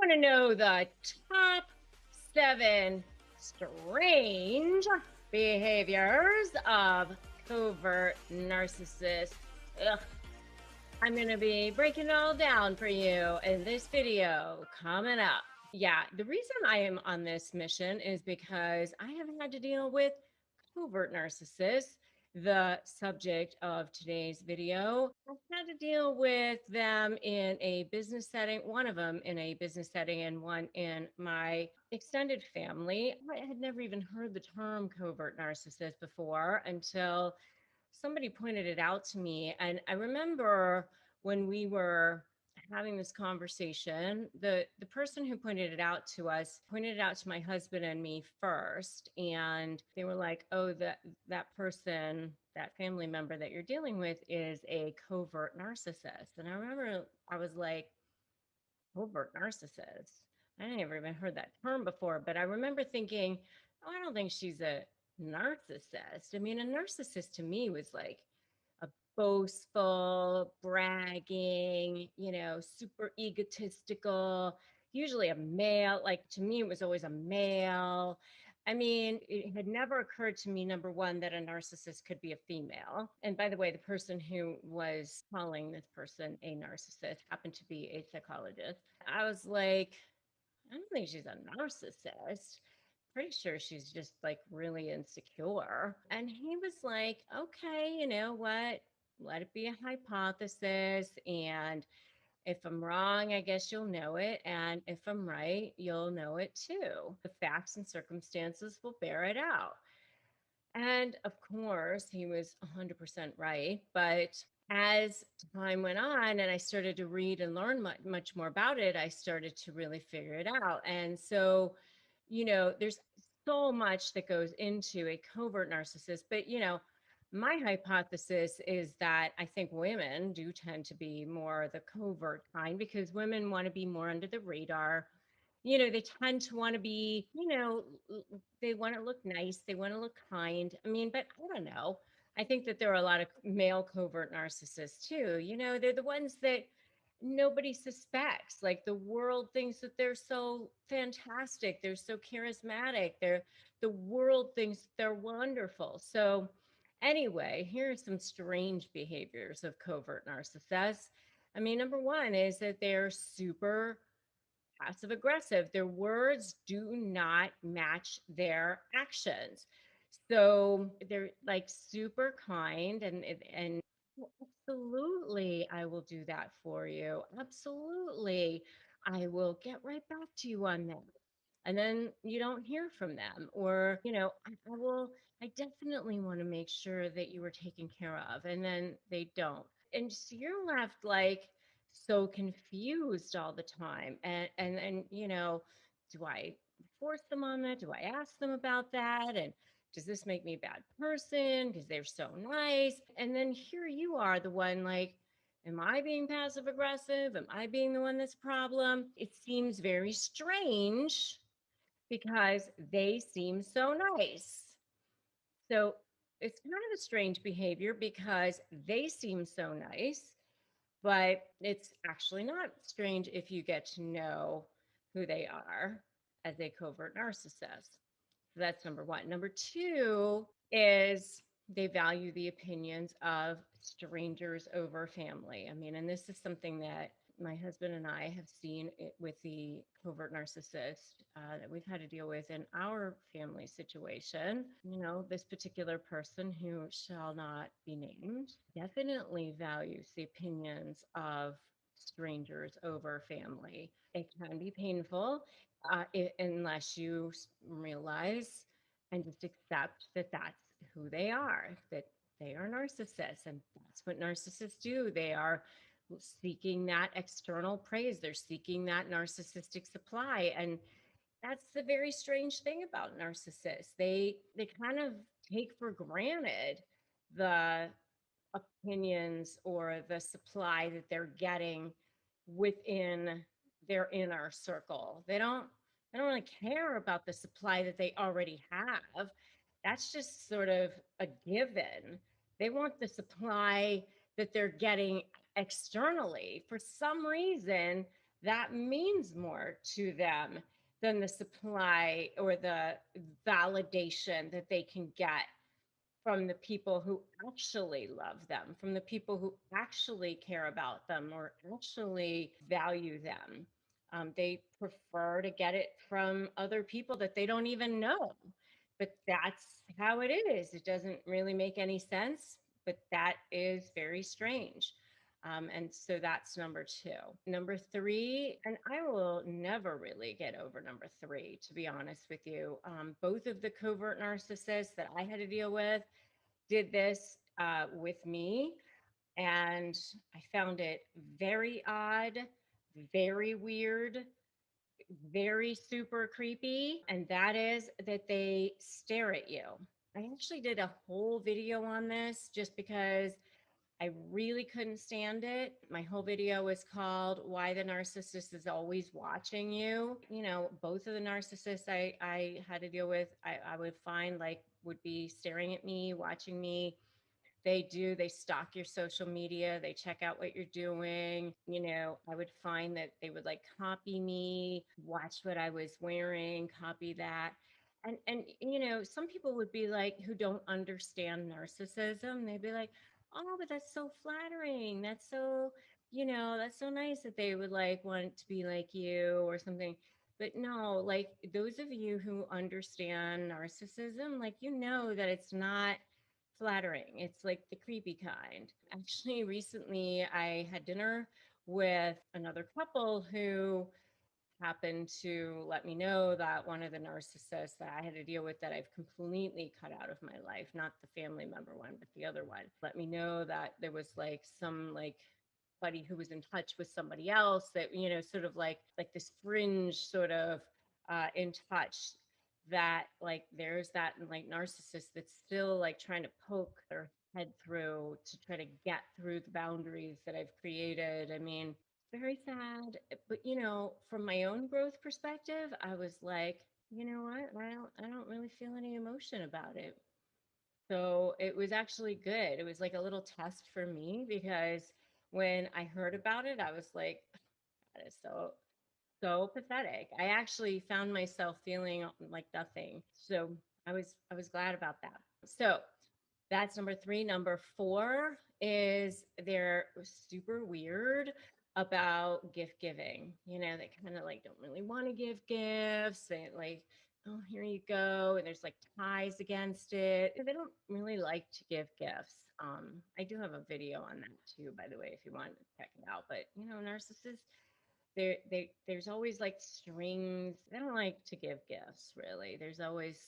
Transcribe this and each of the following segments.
want to know the top 7 strange behaviors of covert narcissists. Ugh. I'm going to be breaking it all down for you in this video coming up. Yeah, the reason I am on this mission is because I have had to deal with covert narcissists, the subject of today's video. I've had to deal with them in a business setting, one of them in a business setting and one in my extended family. I had never even heard the term covert narcissist before until somebody pointed it out to me. And I remember when we were having this conversation, the person who pointed it out to us pointed it out to my husband and me first, and they were like, oh, that person, that family member that you're dealing with is a covert narcissist. And I remember I was like, covert narcissist, I never even heard that term before, but I remember thinking, oh, I don't think she's a narcissist. I mean, a narcissist to me was like a boastful, bragging, super egotistical, usually a male. Like to me, it was always a male. I mean, it had never occurred to me, number one, that a narcissist could be a female. And by the way, the person who was calling this person a narcissist happened to be a psychologist. I was like, I don't think she's a narcissist. Pretty sure she's just like really insecure. And he was like, okay, you know what? Let it be a hypothesis. And if I'm wrong, I guess you'll know it. And if I'm right, you'll know it too. The facts and circumstances will bear it out. And of course, he was 100% right. But as time went on and I started to read and learn much more about it, I started to really figure it out. And so, there's so much that goes into a covert narcissist. But, my hypothesis is that I think women do tend to be more the covert kind because women want to be more under the radar. They tend to want to be, they want to look nice, they want to look kind. I mean, but I don't know. I think that there are a lot of male covert narcissists too. They're the ones that nobody suspects. Like the world thinks that they're so fantastic, they're so charismatic, the world thinks they're wonderful. So anyway, here are some strange behaviors of covert narcissists. I mean, number one is that they're super passive aggressive. Their words do not match their actions. So they're like super kind and "Well, absolutely, I will do that for you. Absolutely. I will get right back to you on that. And then you don't hear from them. Or, I definitely want to make sure that you were taken care of. And then they don't. And so you're left like so confused all the time. And do I force them on that? Do I ask them about that? And does this make me a bad person because they're so nice? And then here you are, the one like, am I being passive aggressive? Am I being the one that's a problem? It seems very strange because they seem so nice. So it's kind of a strange behavior because they seem so nice, but it's actually not strange if you get to know who they are as a covert narcissist. So that's number one. Number two is they value the opinions of strangers over family. I mean, and this is something that my husband and I have seen it with the covert narcissist that we've had to deal with in our family situation. This particular person who shall not be named definitely values the opinions of strangers over family. It can be painful unless you realize and just accept that that's who they are, that they are narcissists. And that's what narcissists do. They are seeking that external praise, they're seeking that narcissistic supply. And that's the very strange thing about narcissists. They kind of take for granted the opinions or the supply that they're getting within their inner circle. They don't really care about the supply that they already have. That's just sort of a given. They want the supply that they're getting externally. For some reason, that means more to them than the supply or the validation that they can get from the people who actually love them, from the people who actually care about them or actually value them. They prefer to get it from other people that they don't even know. But that's how it is. It doesn't really make any sense, but that is very strange. And so that's number two. Number three, and I will never really get over number three, to be honest with you. Both of the covert narcissists that I had to deal with did this with me, and I found it very odd, very weird, very super creepy. And that is that they stare at you. I actually did a whole video on this just because I really couldn't stand it. My whole video was called Why the Narcissist is Always Watching You. You know, both of the narcissists I had to deal with, I would find like would be staring at me, watching me. They stalk your social media, they check out what you're doing. You know, I would find that they would like copy me, watch what I was wearing, copy that. And you know, some people would be like who don't understand narcissism, they'd be like, "Oh, but that's so flattering. That's so, you know, that's so nice that they would like want to be like you or something." But no, like those of you who understand narcissism, like you know that it's not flattering. It's like the creepy kind. Actually, recently I had dinner with another couple who happened to let me know that one of the narcissists that I had to deal with that I've completely cut out of my life, not the family member one, but the other one, let me know that there was like some like buddy who was in touch with somebody else that, you know, sort of like this fringe sort of in touch, that like there's that like narcissist that's still like trying to poke their head through to try to get through the boundaries that I've created. I mean, very sad. But you know, from my own growth perspective, I was like, you know what? I don't really feel any emotion about it. So it was actually good. It was like a little test for me because when I heard about it, I was like, that is so pathetic. I actually found myself feeling like nothing. So I was glad about that. So that's number three. Number four is they're super weird about gift giving. You know, they kind of like don't really want to give gifts. They like, oh, here you go. And there's like ties against it. They don't really like to give gifts. I do have a video on that too, by the way, if you want to check it out. But you know, narcissists, there's always like strings. They don't like to give gifts, really. There's always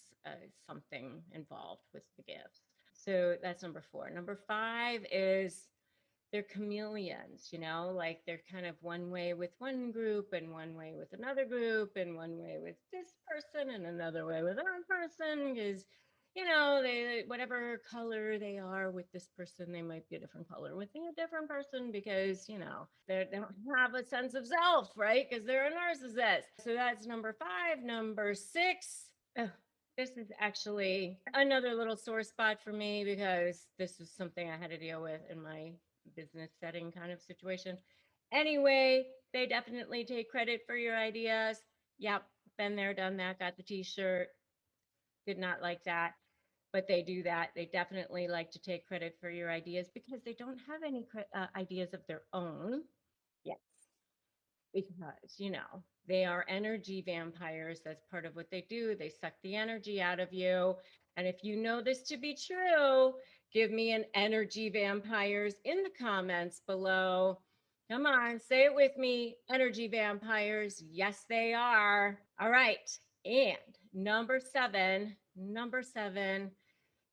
something involved with the gifts. So that's number four. Number five is they're chameleons, you know, like they're kind of one way with one group and one way with another group and one way with this person and another way with another person, because you know, they whatever color they are with this person, they might be a different color with a different person because you know they don't have a sense of self, right? Because they're a narcissist. So that's number five. Number six. This is actually another little sore spot for me because this is something I had to deal with in my business setting kind of situation. Anyway, they definitely take credit for your ideas. Yep, been there, done that, got the t-shirt. Did not like that, but they do that. They definitely like to take credit for your ideas because they don't have any ideas of their own. Yes, because you know they are energy vampires. That's part of what they do. They suck the energy out of you. And if you know this to be true, give me an energy vampires in the comments below. Come on, say it with me. Energy vampires. Yes, they are. All right. And number seven,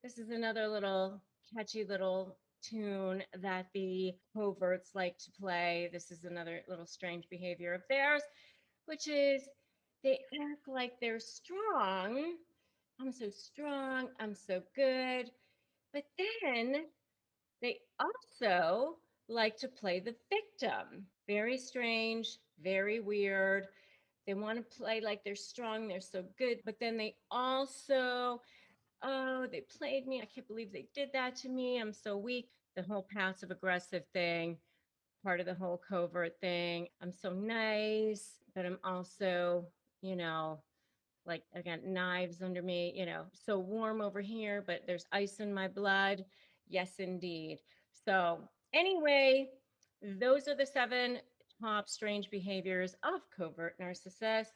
this is another little catchy little tune that the coverts like to play. This is another little strange behavior of theirs, which is they act like they're strong. I'm so strong. I'm so good. But then they also like to play the victim. Very strange, very weird. They want to play like they're strong, they're so good, but then they also, oh, they played me. I can't believe they did that to me. I'm so weak. The whole passive aggressive thing. part of the whole covert thing. I'm so nice, but I'm also, you know, like I got knives under me, so warm over here, but there's ice in my blood. Yes, indeed. So, anyway, those are the 7 top strange behaviors of covert narcissists.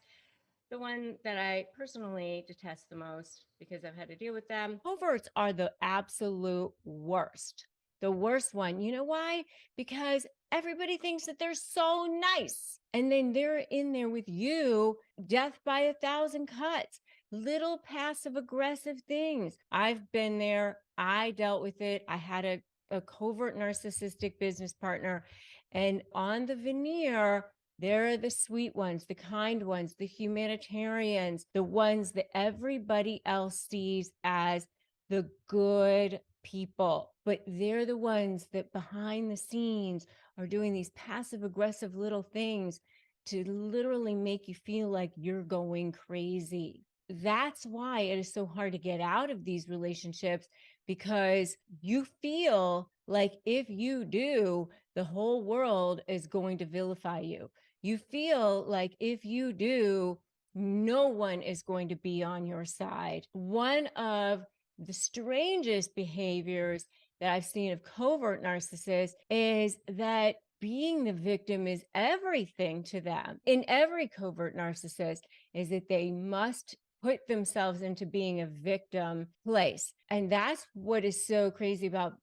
The one that I personally detest the most because I've had to deal with them. Coverts are the absolute worst. The worst one. You know why? Because everybody thinks that they're so nice. And then they're in there with you, death by a thousand cuts, little passive aggressive things. I've been there. I dealt with it. I had a covert narcissistic business partner. And on the veneer, there are the sweet ones, the kind ones, the humanitarians, the ones that everybody else sees as the good people. But they're the ones that behind the scenes are doing these passive aggressive little things to literally make you feel like you're going crazy. That's why it is so hard to get out of these relationships, because you feel like if you do, the whole world is going to vilify you. You feel like if you do, no one is going to be on your side. One of the strangest behaviors that I've seen of covert narcissists is that being the victim is everything to them. In every covert narcissist is that they must put themselves into being a victim place. And that's what is so crazy about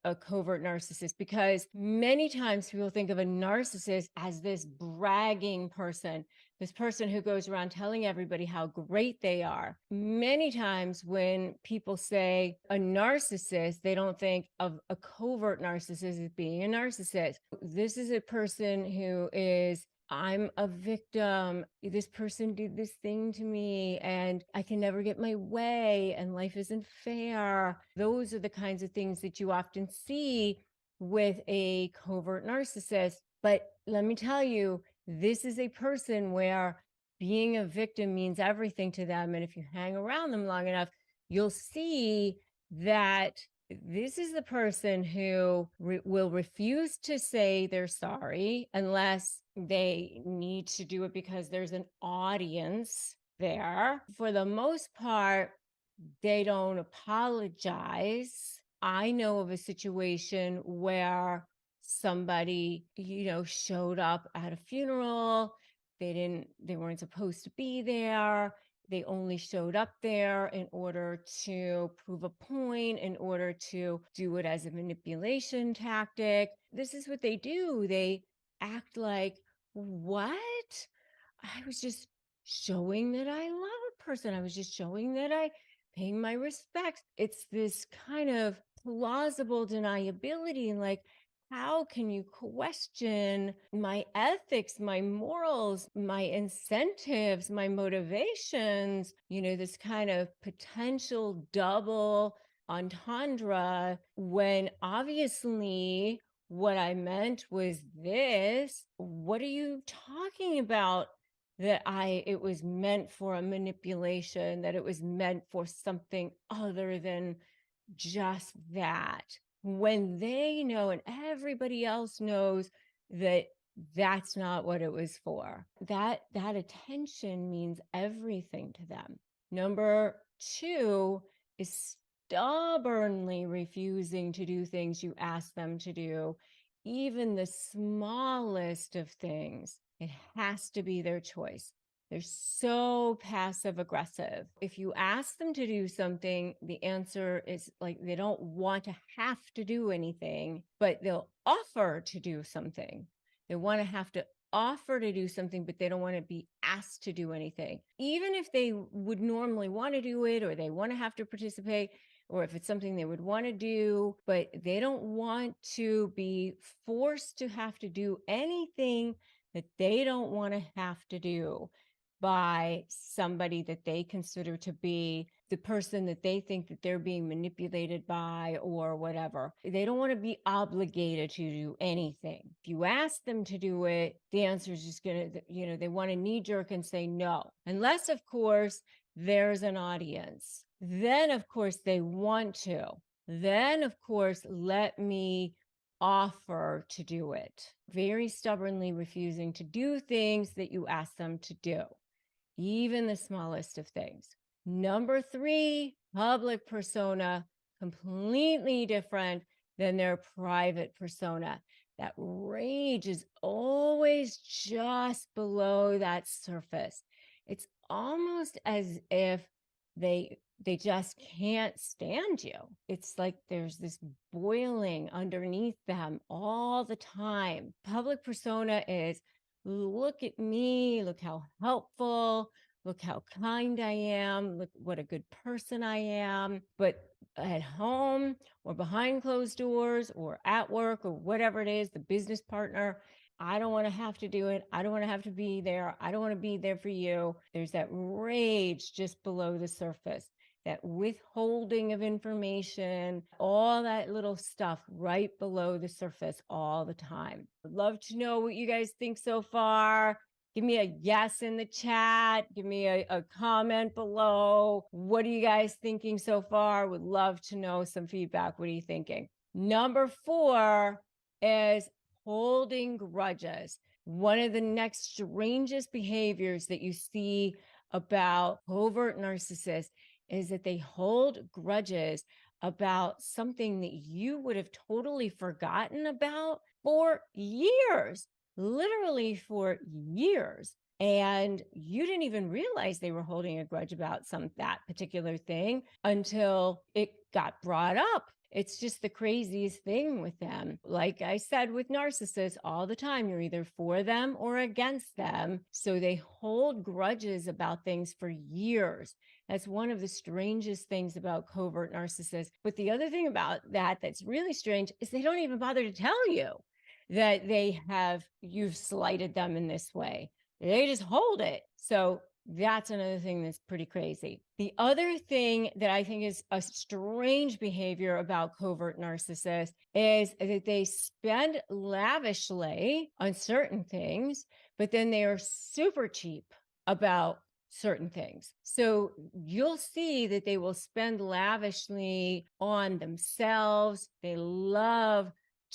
a covert narcissist, because many times people think of a narcissist as this bragging person, this person who goes around telling everybody how great they are. Many times when people say a narcissist, they don't think of a covert narcissist as being a narcissist. This is a person who is, I'm a victim. This person did this thing to me and I can never get my way and life isn't fair. Those are the kinds of things that you often see with a covert narcissist. But let me tell you, this is a person where being a victim means everything to them. And if you hang around them long enough, you'll see that this is the person who will refuse to say they're sorry unless they need to do it because there's an audience there. For the most part, they don't apologize. I know of a situation where somebody, showed up at a funeral. They weren't supposed to be there. They only showed up there in order to prove a point, in order to do it as a manipulation tactic. This is what they do. They act like, what? I was just showing that I love a person. I was just showing that I paying my respects. It's this kind of plausible deniability, and like, how can you question my ethics, my morals, my incentives, my motivations? This kind of potential double entendre, when obviously what I meant was this. What are you talking about? That it was meant for a manipulation, that it was meant for something other than just that, when they know and everybody else knows that that's not what it was for. That attention means everything to them. Number 2 is stubbornly refusing to do things you ask them to do, even the smallest of things. It has to be their choice. They're so passive aggressive. If you ask them to do something, the answer is like they don't want to have to do anything, but they'll offer to do something. They want to have to offer to do something, but they don't want to be asked to do anything. Even if they would normally want to do it, or they want to have to participate, or if it's something they would want to do, but they don't want to be forced to have to do anything that they don't want to have to do by somebody that they consider to be the person that they think that they're being manipulated by or whatever. They don't want to be obligated to do anything. If you ask them to do it, the answer is just going to, they want to knee jerk and say no. Unless, of course, there's an audience. Then, of course, they want to. Then, of course, let me offer to do it, very stubbornly refusing to do things that you ask them to do, even the smallest of things. Number three, public persona, completely different than their private persona. That rage is always just below that surface. It's almost as if they just can't stand you. It's like there's this boiling underneath them all the time. Public persona is, look at me, look how helpful, look how kind I am, look what a good person I am. But at home or behind closed doors or at work or whatever it is, the business partner, I don't want to have to do it. I don't want to have to be there. I don't want to be there for you. There's that rage just below the surface, that withholding of information, all that little stuff right below the surface all the time. I'd love to know what you guys think so far. Give me a yes in the chat. Give me a comment below. What are you guys thinking so far? Would love to know some feedback. What are you thinking? Number four is holding grudges. One of the next strangest behaviors that you see about covert narcissists is that they hold grudges about something that you would have totally forgotten about for years, literally for years. And you didn't even realize they were holding a grudge about that particular thing until it got brought up. It's just the craziest thing with them. Like I said, with narcissists all the time, you're either for them or against them. So they hold grudges about things for years. That's one of the strangest things about covert narcissists. But the other thing about that that's really strange is they don't even bother to tell you that you've slighted them in this way. They just hold it. So that's another thing that's pretty crazy. The other thing that I think is a strange behavior about covert narcissists is that they spend lavishly on certain things, but then they are super cheap about certain things. So you'll see that they will spend lavishly on themselves. They love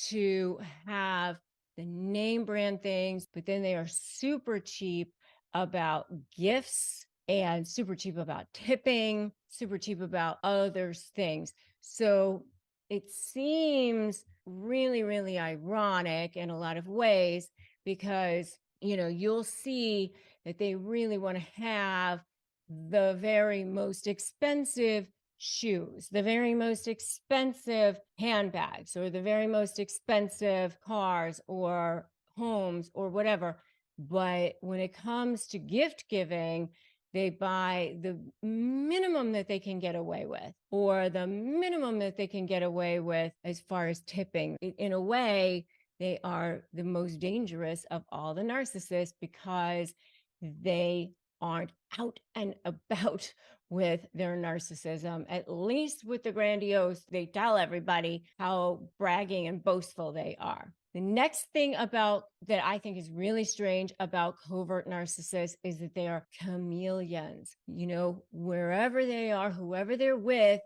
to have the name brand things, but then they are super cheap about gifts and super cheap about tipping, super cheap about other things. So it seems really, really ironic in a lot of ways because, you'll see that they really want to have the very most expensive shoes, the very most expensive handbags, or the very most expensive cars or homes or whatever. But when it comes to gift giving, they buy the minimum that they can get away with, or the minimum that they can get away with as far as tipping. In a way, they are the most dangerous of all the narcissists because they aren't out and about with their narcissism. At least with the grandiose, they tell everybody how bragging and boastful they are. The next thing about that I think is really strange about covert narcissists is that they are chameleons. Wherever they are, whoever they're with,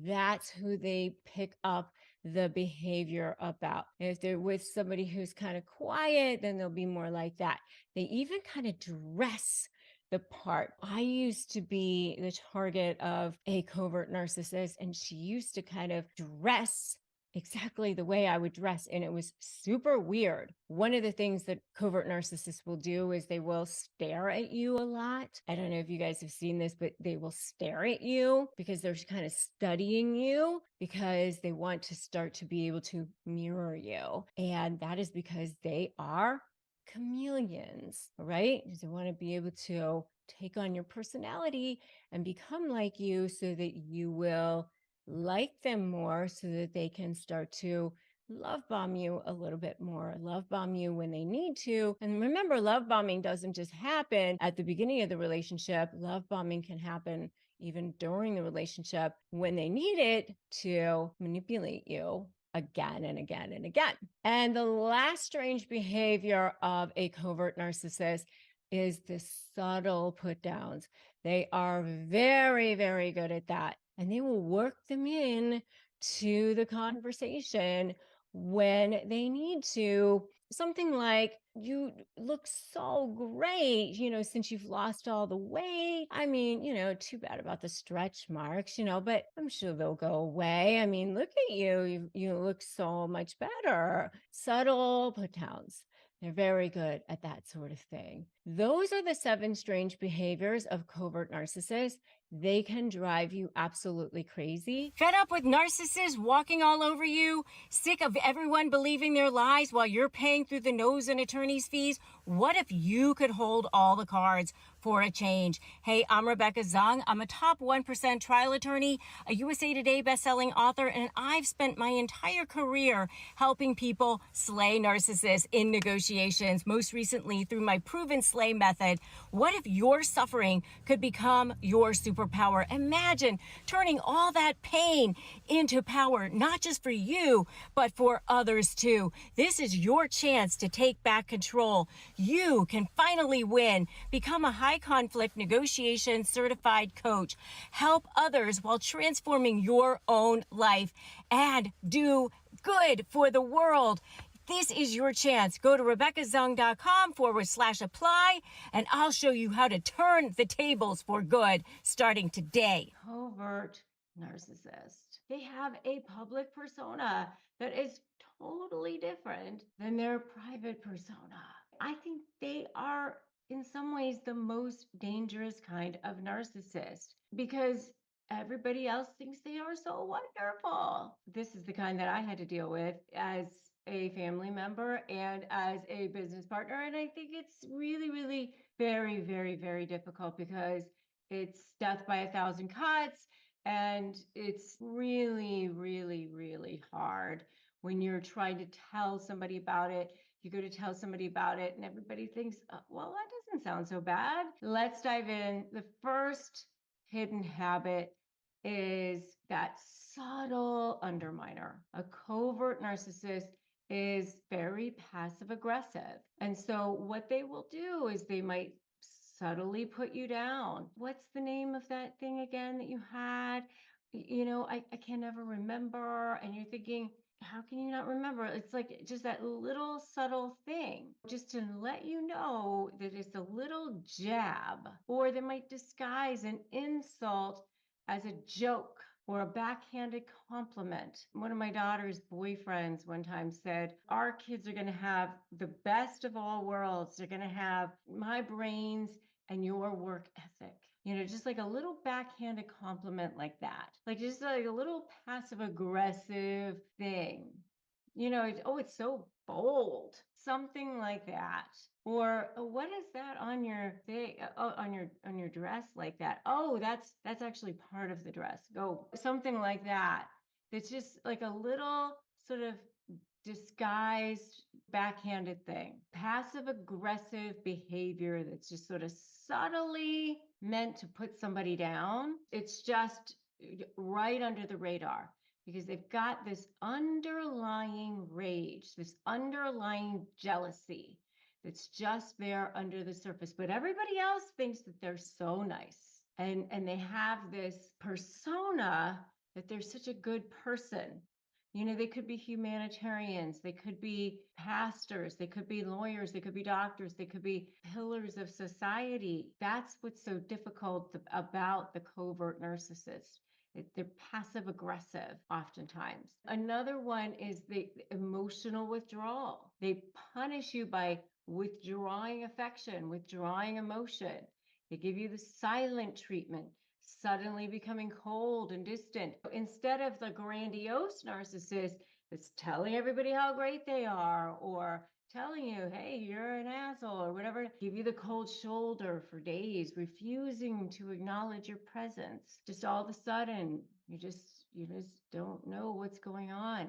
that's who they pick up the behavior about. If they're with somebody who's kind of quiet, then they'll be more like that. They even kind of dress the part. I used to be the target of a covert narcissist, and she used to kind of dress exactly the way I would dress. And it was super weird. One of the things that covert narcissists will do is they will stare at you a lot. I don't know if you guys have seen this, but they will stare at you because they're kind of studying you because they want to start to be able to mirror you. And that is because they are chameleons, right? They want to be able to take on your personality and become like you so that you will like them more, so that they can start to love bomb you a little bit more, love bomb you when they need to. And remember, love bombing doesn't just happen at the beginning of the relationship. Love bombing can happen even during the relationship when they need it to manipulate you again and again and again. And the last strange behavior of a covert narcissist is the subtle put downs. They are very, very good at that. And they will work them in to the conversation when they need to. Something like, you look so great, since you've lost all the weight. I mean, too bad about the stretch marks, but I'm sure they'll go away. I mean, look at you. You look so much better. Subtle put downs. They're very good at that sort of thing. Those are the 7 strange behaviors of covert narcissists. They can drive you absolutely crazy. Fed up with narcissists walking all over you? Sick of everyone believing their lies while you're paying through the nose in attorney's fees? What if you could hold all the cards for a change? Hey, I'm Rebecca Zung. I'm a top 1% trial attorney, a USA Today bestselling author, and I've spent my entire career helping people slay narcissists in negotiations, most recently through my proven slay method. What if your suffering could become your superpower? Imagine turning all that pain into power, not just for you, but for others too. This is your chance to take back control. You can finally win. Become a high conflict negotiation certified coach. Help others while transforming your own life, and do good for the world. This is your chance. Go to RebeccaZung.com/apply, and I'll show you how to turn the tables for good starting today. Covert narcissist. They have a public persona that is totally different than their private persona. I think they are, in some ways, the most dangerous kind of narcissist, because everybody else thinks they are so wonderful. This is the kind that I had to deal with as a family member and as a business partner. And I think it's really, really very, very, very difficult, because it's death by 1,000 cuts. And it's really, really, really hard when you're trying to tell somebody about it. You go to tell somebody about it and everybody thinks, well, that doesn't sound so bad. Let's dive in. The first hidden habit is that subtle underminer. A covert narcissist is very passive aggressive. And so what they will do is they might subtly put you down. What's the name of that thing again that you had? I can never remember. And you're thinking, how can you not remember? It's like just that little subtle thing, just to let you know that it's a little jab, or they might disguise an insult as a joke or a backhanded compliment. One of my daughter's boyfriends one time said, our kids are going to have the best of all worlds. They're going to have my brains and your work ethic. Just like a little backhanded compliment like that. Like just like a little passive aggressive thing. It's so bold. Something like that. Or, what is that on your thing? On your dress like that? Oh, that's actually part of the dress. Go, something like that. It's just like a little sort of disguised backhanded thing. Passive aggressive behavior that's just sort of subtly meant to put somebody down. It's just right under the radar, because they've got this underlying rage, this underlying jealousy that's just there under the surface. But everybody else thinks that they're so nice. And they have this persona that they're such a good person. They could be humanitarians, they could be pastors, they could be lawyers, they could be doctors, they could be pillars of society. That's what's so difficult about the covert narcissist. They're passive aggressive oftentimes. Another one is the emotional withdrawal. They punish you by withdrawing affection, withdrawing emotion. They give you the silent treatment, suddenly becoming cold and distant. Instead of the grandiose narcissist that's telling everybody how great they are, or telling you, hey, you're an asshole, or whatever, give you the cold shoulder for days, refusing to acknowledge your presence. Just all of a sudden, you just don't know what's going on.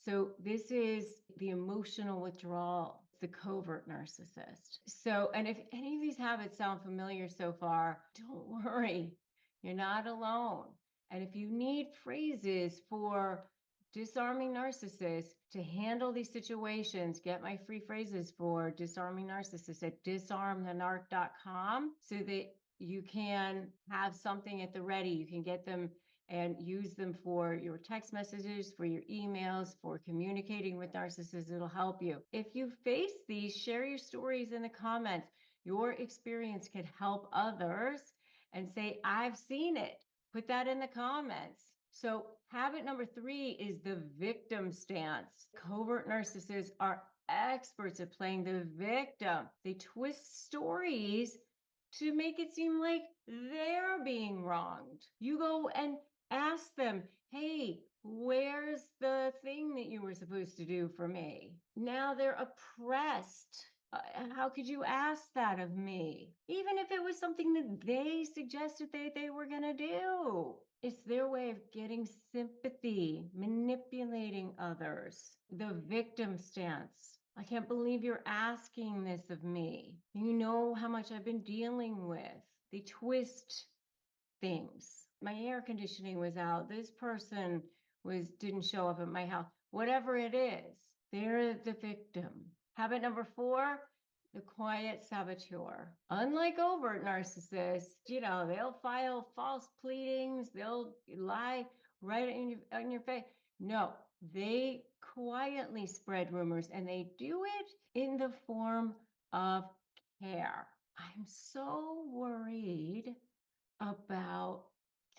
So this is the emotional withdrawal, the covert narcissist. So, and if any of these habits sound familiar so far, don't worry. You're not alone. And if you need phrases for disarming narcissists to handle these situations, get my free phrases for disarming narcissists at disarmthenarc.com, so that you can have something at the ready. You can get them and use them for your text messages, for your emails, for communicating with narcissists. It'll help you. If you face these, share your stories in the comments. Your experience could help others, and say, I've seen it. Put that in the comments. So habit number 3 is the victim stance. Covert narcissists are experts at playing the victim. They twist stories to make it seem like they're being wronged. You go and ask them, hey, where's the thing that you were supposed to do for me? Now they're oppressed. How could you ask that of me? Even if it was something that they suggested they were going to do. It's their way of getting sympathy, manipulating others. The victim stance. I can't believe you're asking this of me. You know how much I've been dealing with. They twist things. My air conditioning was out. This person didn't show up at my house. Whatever it is, they're the victim. Habit number 4, the quiet saboteur. Unlike overt narcissists, they'll file false pleadings, they'll lie right on your face. No, they quietly spread rumors, and they do it in the form of care. I'm so worried about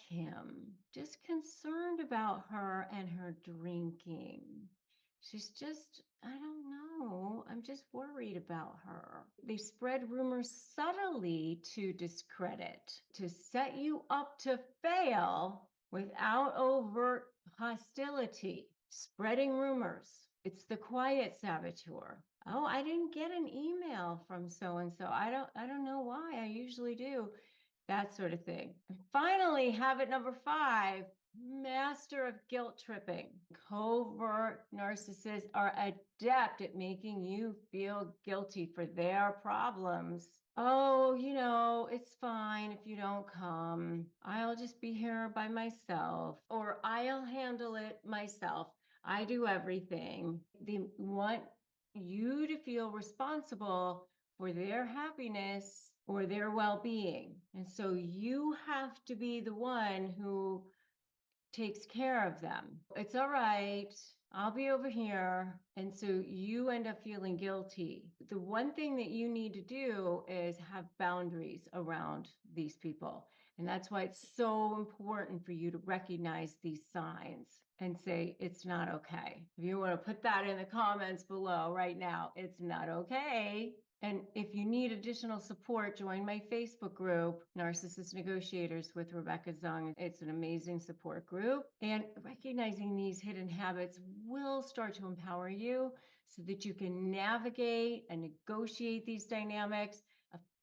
Kim, just concerned about her and her drinking. She's just, I don't know. I'm just worried about her. They spread rumors subtly to discredit, to set you up to fail without overt hostility. Spreading rumors. It's the quiet saboteur. Oh, I didn't get an email from so and so. I don't know why. I usually do. That sort of thing. And finally, habit number 5, master of guilt tripping. Covert narcissists are adept at making you feel guilty for their problems. Oh, it's fine if you don't come. I'll just be here by myself, or I'll handle it myself. I do everything. They want you to feel responsible for their happiness or their well-being. And so you have to be the one who takes care of them. It's all right. I'll be over here. And so you end up feeling guilty. The one thing that you need to do is have boundaries around these people. And that's why it's so important for you to recognize these signs and say, it's not okay. If you want to put that in the comments below right now, it's not okay. And if you need additional support, join my Facebook group, Narcissist Negotiators with Rebecca Zung. It's an amazing support group. And recognizing these hidden habits will start to empower you so that you can navigate and negotiate these dynamics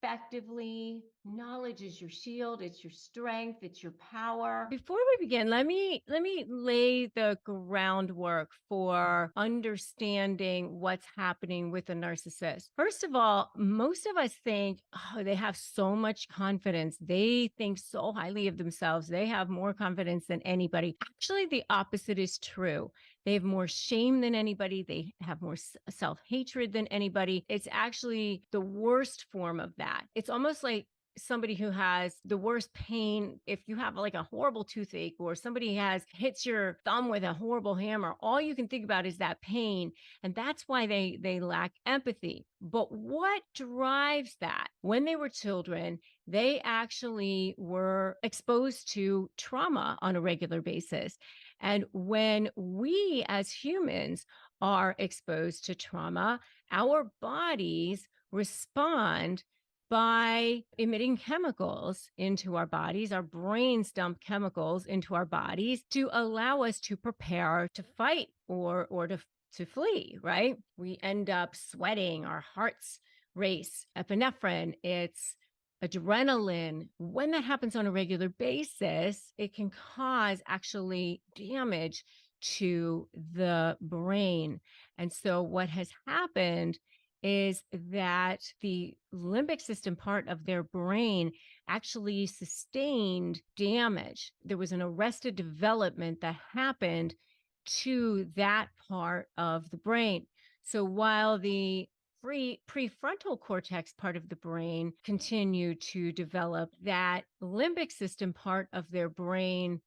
effectively. Knowledge is your shield, it's your strength, it's your power. Before we begin, let me lay the groundwork for understanding what's happening with a narcissist. First of all, most of us think, oh, they have so much confidence. They think so highly of themselves. They have more confidence than anybody. Actually, the opposite is true. They have more shame than anybody. They have more self-hatred than anybody. It's actually the worst form of that. It's almost like somebody who has the worst pain. If you have like a horrible toothache, or somebody hits your thumb with a horrible hammer, all you can think about is that pain. And that's why they lack empathy. But what drives that? When they were children, they actually were exposed to trauma on a regular basis. And when we as humans are exposed to trauma, our bodies respond by emitting chemicals into our bodies. Our brains dump chemicals into our bodies to allow us to prepare to fight or to flee, right? We end up sweating, our hearts race. Epinephrine, it's adrenaline. When that happens on a regular basis, it can cause actually damage to the brain. And so what has happened is that the limbic system part of their brain actually sustained damage. There was an arrested development that happened to that part of the brain. So while the prefrontal cortex part of the brain continued to develop, that limbic system part of their brain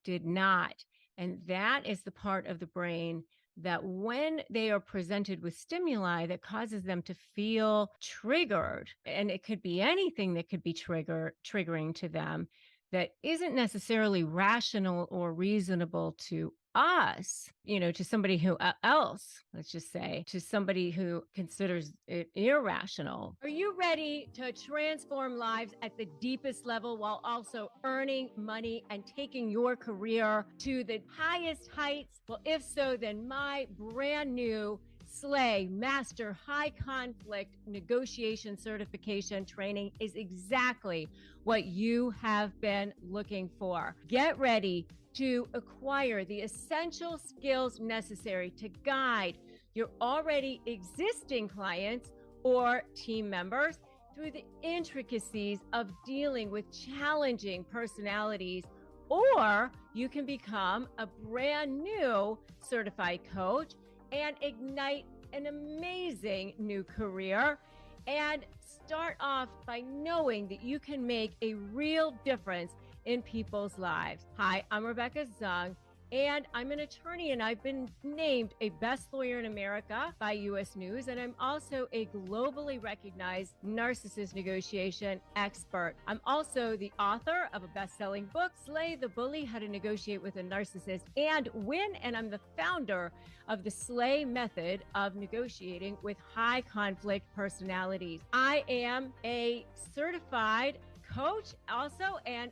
did not. And that is the part of the brain that when they are presented with stimuli that causes them to feel triggered, and it could be anything that could be triggering to them that isn't necessarily rational or reasonable to us, to somebody who else, let's just say, to somebody who considers it irrational. Are you ready to transform lives at the deepest level while also earning money and taking your career to the highest heights? Well, if so, then my brand new Slay Master High Conflict Negotiation Certification training is exactly what you have been looking for. Get ready to acquire the essential skills necessary to guide your already existing clients or team members through the intricacies of dealing with challenging personalities. Or you can become a brand new certified coach and ignite an amazing new career and start off by knowing that you can make a real difference in people's lives. Hi, I'm Rebecca Zung, and I'm an attorney, and I've been named a best lawyer in America by US News, and I'm also a globally recognized narcissist negotiation expert. I'm also the author of a best-selling book, Slay the Bully, How to Negotiate with a Narcissist and Win, and I'm the founder of the Slay method of negotiating with high conflict personalities. I am a certified coach also, and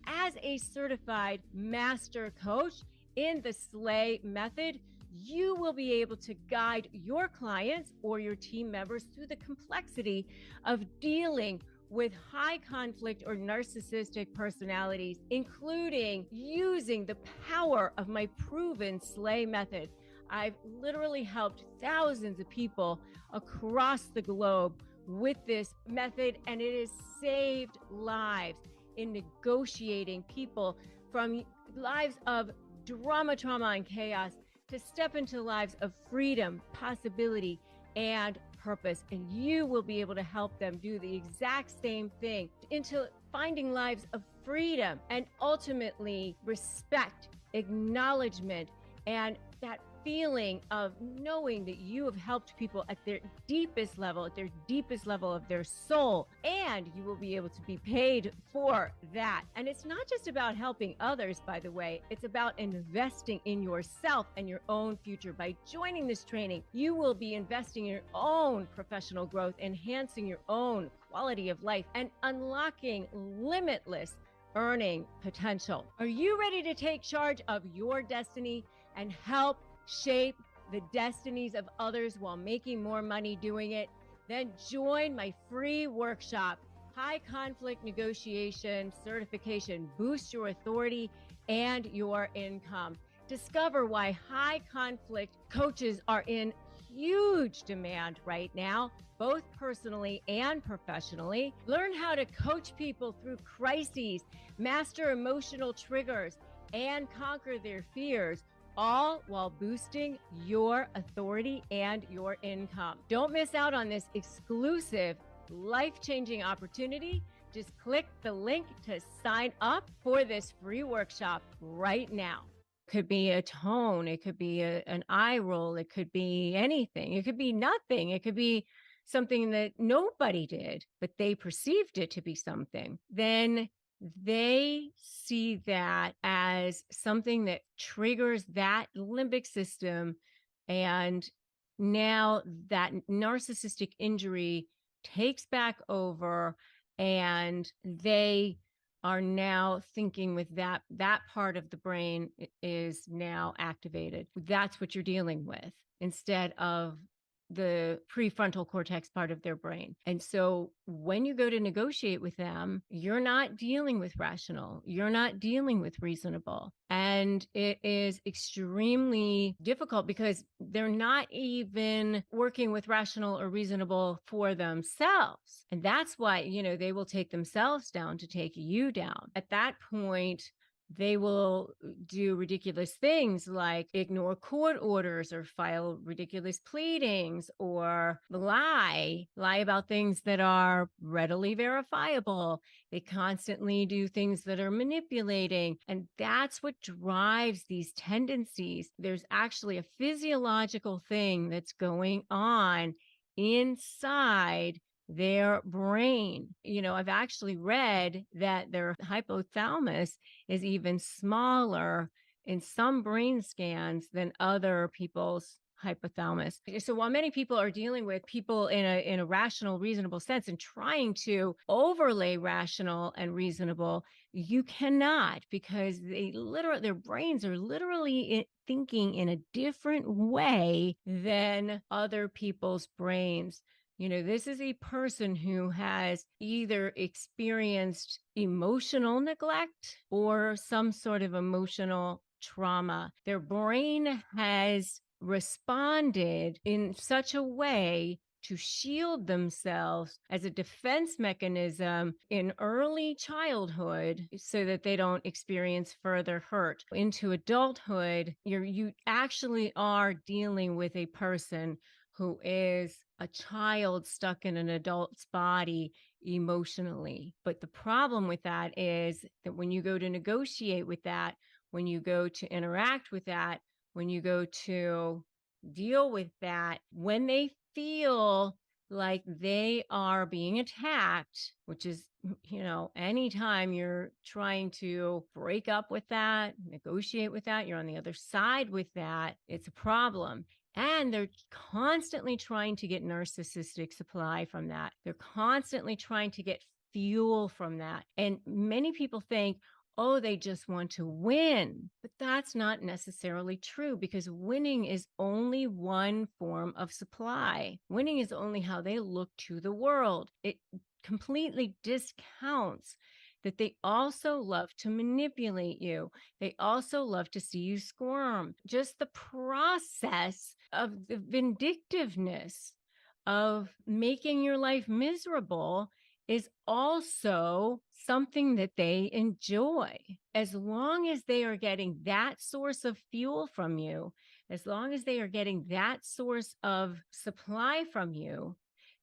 as a certified master coach in the Slay method, you will be able to guide your clients or your team members through the complexity of dealing with high conflict or narcissistic personalities, including using the power of my proven Slay method. I've literally helped thousands of people across the globe with this method, and it has saved lives in negotiating people from lives of drama, trauma, and chaos to step into lives of freedom, possibility, and purpose. And you will be able to help them do the exact same thing into finding lives of freedom and ultimately respect, acknowledgement, and that feeling of knowing that you have helped people at their deepest level of their soul, and you will be able to be paid for that. And it's not just about helping others, by the way, it's about investing in yourself and your own future. By joining this training, you will be investing in your own professional growth, enhancing your own quality of life, and unlocking limitless earning potential. Are you ready to take charge of your destiny and help shape the destinies of others while making more money doing it? Then join my free workshop, High Conflict Negotiation Certification. Boost your authority and your income. Discover why high conflict coaches are in huge demand right now, both personally and professionally. Learn how to coach people through crises, master emotional triggers, and conquer their fears, all while boosting your authority and your income. Don't miss out on this exclusive, life-changing opportunity. Just click the link to sign up for this free workshop right now. It could be a tone, it could be an eye roll, it could be anything, it could be nothing, it could be something that nobody did, but they perceived it to be something. Then they see that as something that triggers that limbic system. And now that narcissistic injury takes back over, and they are now thinking with that part of the brain is now activated. That's what you're dealing with instead of the prefrontal cortex part of their brain. And so when you go to negotiate with them, you're not dealing with rational, you're not dealing with reasonable. And it is extremely difficult because they're not even working with rational or reasonable for themselves. And that's why, they will take themselves down to take you down. At that point, They will do ridiculous things like ignore court orders or file ridiculous pleadings or lie about things that are readily verifiable. They constantly do things that are manipulating. And that's what drives these tendencies. There's actually a physiological thing that's going on inside their brain. I've actually read that their hypothalamus is even smaller in some brain scans than other people's hypothalamus. So while many people are dealing with people in a rational, reasonable sense and trying to overlay rational and reasonable, you cannot, because their brains are literally thinking in a different way than other people's brains. This is a person who has either experienced emotional neglect or some sort of emotional trauma. Their brain has responded in such a way to shield themselves as a defense mechanism in early childhood so that they don't experience further hurt. Into adulthood, you actually are dealing with a person who is a child stuck in an adult's body emotionally. But the problem with that is that when you go to negotiate with that, when you go to interact with that, when you go to deal with that, when they feel like they are being attacked, which is, anytime you're trying to break up with that, negotiate with that, you're on the other side with that, it's a problem. And they're constantly trying to get narcissistic supply from that. They're constantly trying to get fuel from that. And many people think, oh, they just want to win. But that's not necessarily true, because winning is only one form of supply. Winning is only how they look to the world. It completely discounts that they also love to manipulate you. They also love to see you squirm. Just the process of the vindictiveness of making your life miserable is also something that they enjoy. As long as they are getting that source of fuel from you, as long as they are getting that source of supply from you,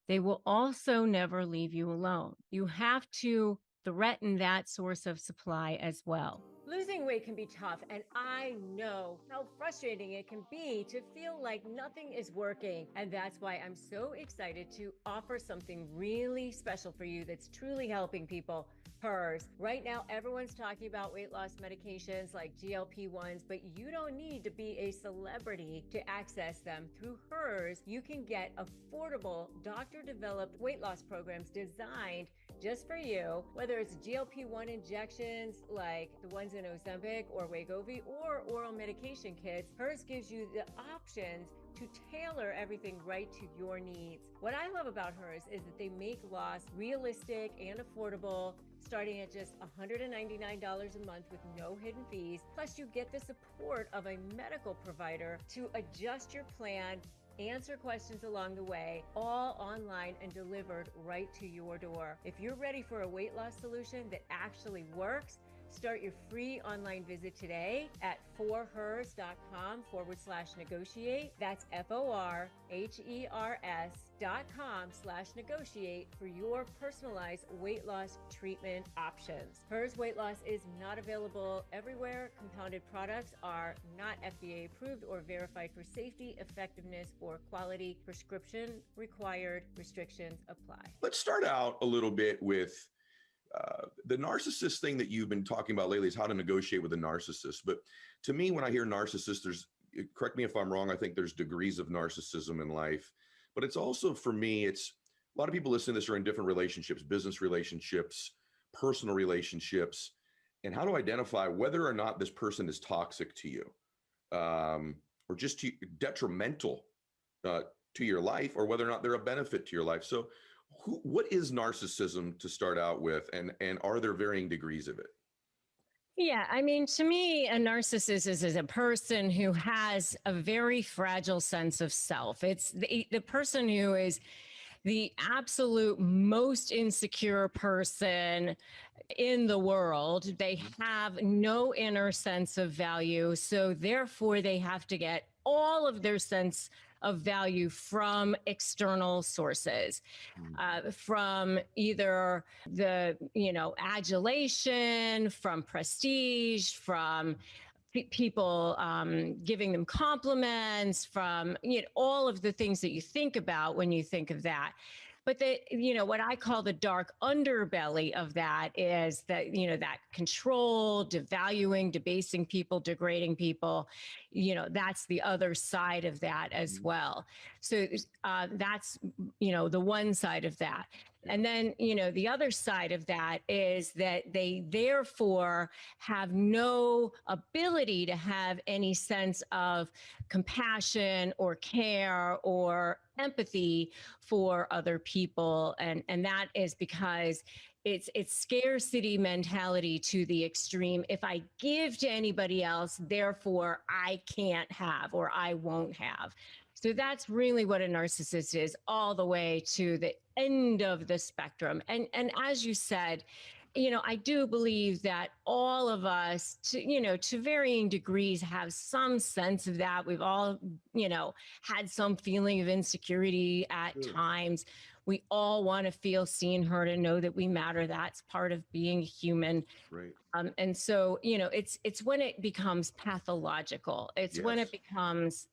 they will also never leave you alone. You have to threaten that source of supply as well. Losing weight can be tough, and I know how frustrating it can be to feel like nothing is working. And that's why I'm so excited to offer something really special for you that's truly helping people. Hers. Right now, everyone's talking about weight loss medications like GLP-1s, but you don't need to be a celebrity to access them. Through Hers, you can get affordable, doctor-developed weight loss programs designed just for you, whether it's GLP-1 injections like the ones in Ozempic or Wegovy, or oral medication kits. Hers gives you the options to tailor everything right to your needs. What I love about Hers is that they make loss realistic and affordable, starting at just $199 a month with no hidden fees. Plus, you get the support of a medical provider to adjust your plan, answer questions along the way, all online and delivered right to your door. If you're ready for a weight loss solution that actually works, start your free online visit today at forhers.com/negotiate. That's FORHERS.com/negotiate for your personalized weight loss treatment options. Hers weight loss is not available everywhere. Compounded products are not FDA approved or verified for safety, effectiveness, or quality. Prescription required. Restrictions apply. Let's start out a little bit with the narcissist thing that you've been talking about lately is how to negotiate with a narcissist. But to me, when I hear narcissist, correct me if I'm wrong, I think there's degrees of narcissism in life. But it's also, for me, it's a lot of people listening to this are in different relationships, business relationships, personal relationships. And how to identify whether or not this person is toxic to you, or just detrimental to your life, or whether or not they're a benefit to your life. So what is narcissism to start out with, and are there varying degrees of it? Yeah, I mean, to me, a narcissist is a person who has a very fragile sense of self. It's the person who is the absolute most insecure person in the world. They have no inner sense of value. So therefore, they have to get all of their sense of value from external sources, from either the, adulation, from prestige, from people giving them compliments, from all of the things that you think about when you think of that. But what I call the dark underbelly of that is that, that control, devaluing, debasing people, degrading people, that's the other side of that as well. So that's, the one side of that. And then, the other side of that is that they therefore have no ability to have any sense of compassion or care or empathy for other people. And that is because it's scarcity mentality to the extreme. If I give to anybody else, therefore I can't have or I won't have. So that's really what a narcissist is, all the way to the end of the spectrum. And as you said, I do believe that all of us, to varying degrees, have some sense of that. We've all, had some feeling of insecurity at times. We all want to feel seen, heard, and know that we matter. That's part of being human. Right. And so, it's when it becomes pathological. It's when it becomes,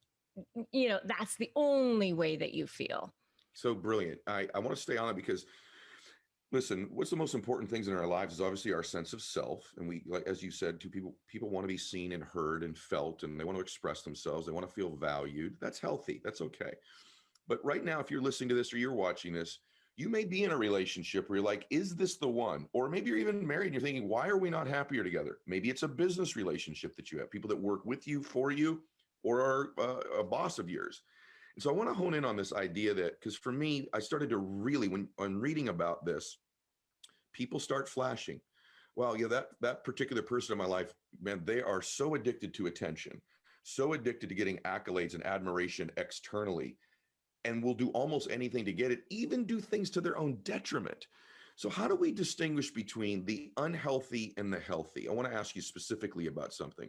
that's the only way that you feel. So brilliant. I want to stay on it because, listen, what's the most important things in our lives is obviously our sense of self. And we, like, as you said, people want to be seen and heard and felt, and they want to express themselves. They want to feel valued. That's healthy. That's okay. But right now, if you're listening to this or you're watching this, you may be in a relationship where you're like, is this the one? Or maybe you're even married and you're thinking, why are we not happier together? Maybe it's a business relationship that you have, people that work with you, for you, or are a boss of yours. And so I want to hone in on this idea that, because for me, I started to really, when reading about this, people start flashing. Well, that particular person in my life, man, they are so addicted to attention, so addicted to getting accolades and admiration externally, and will do almost anything to get it, even do things to their own detriment. So how do we distinguish between the unhealthy and the healthy? I want to ask you specifically about something.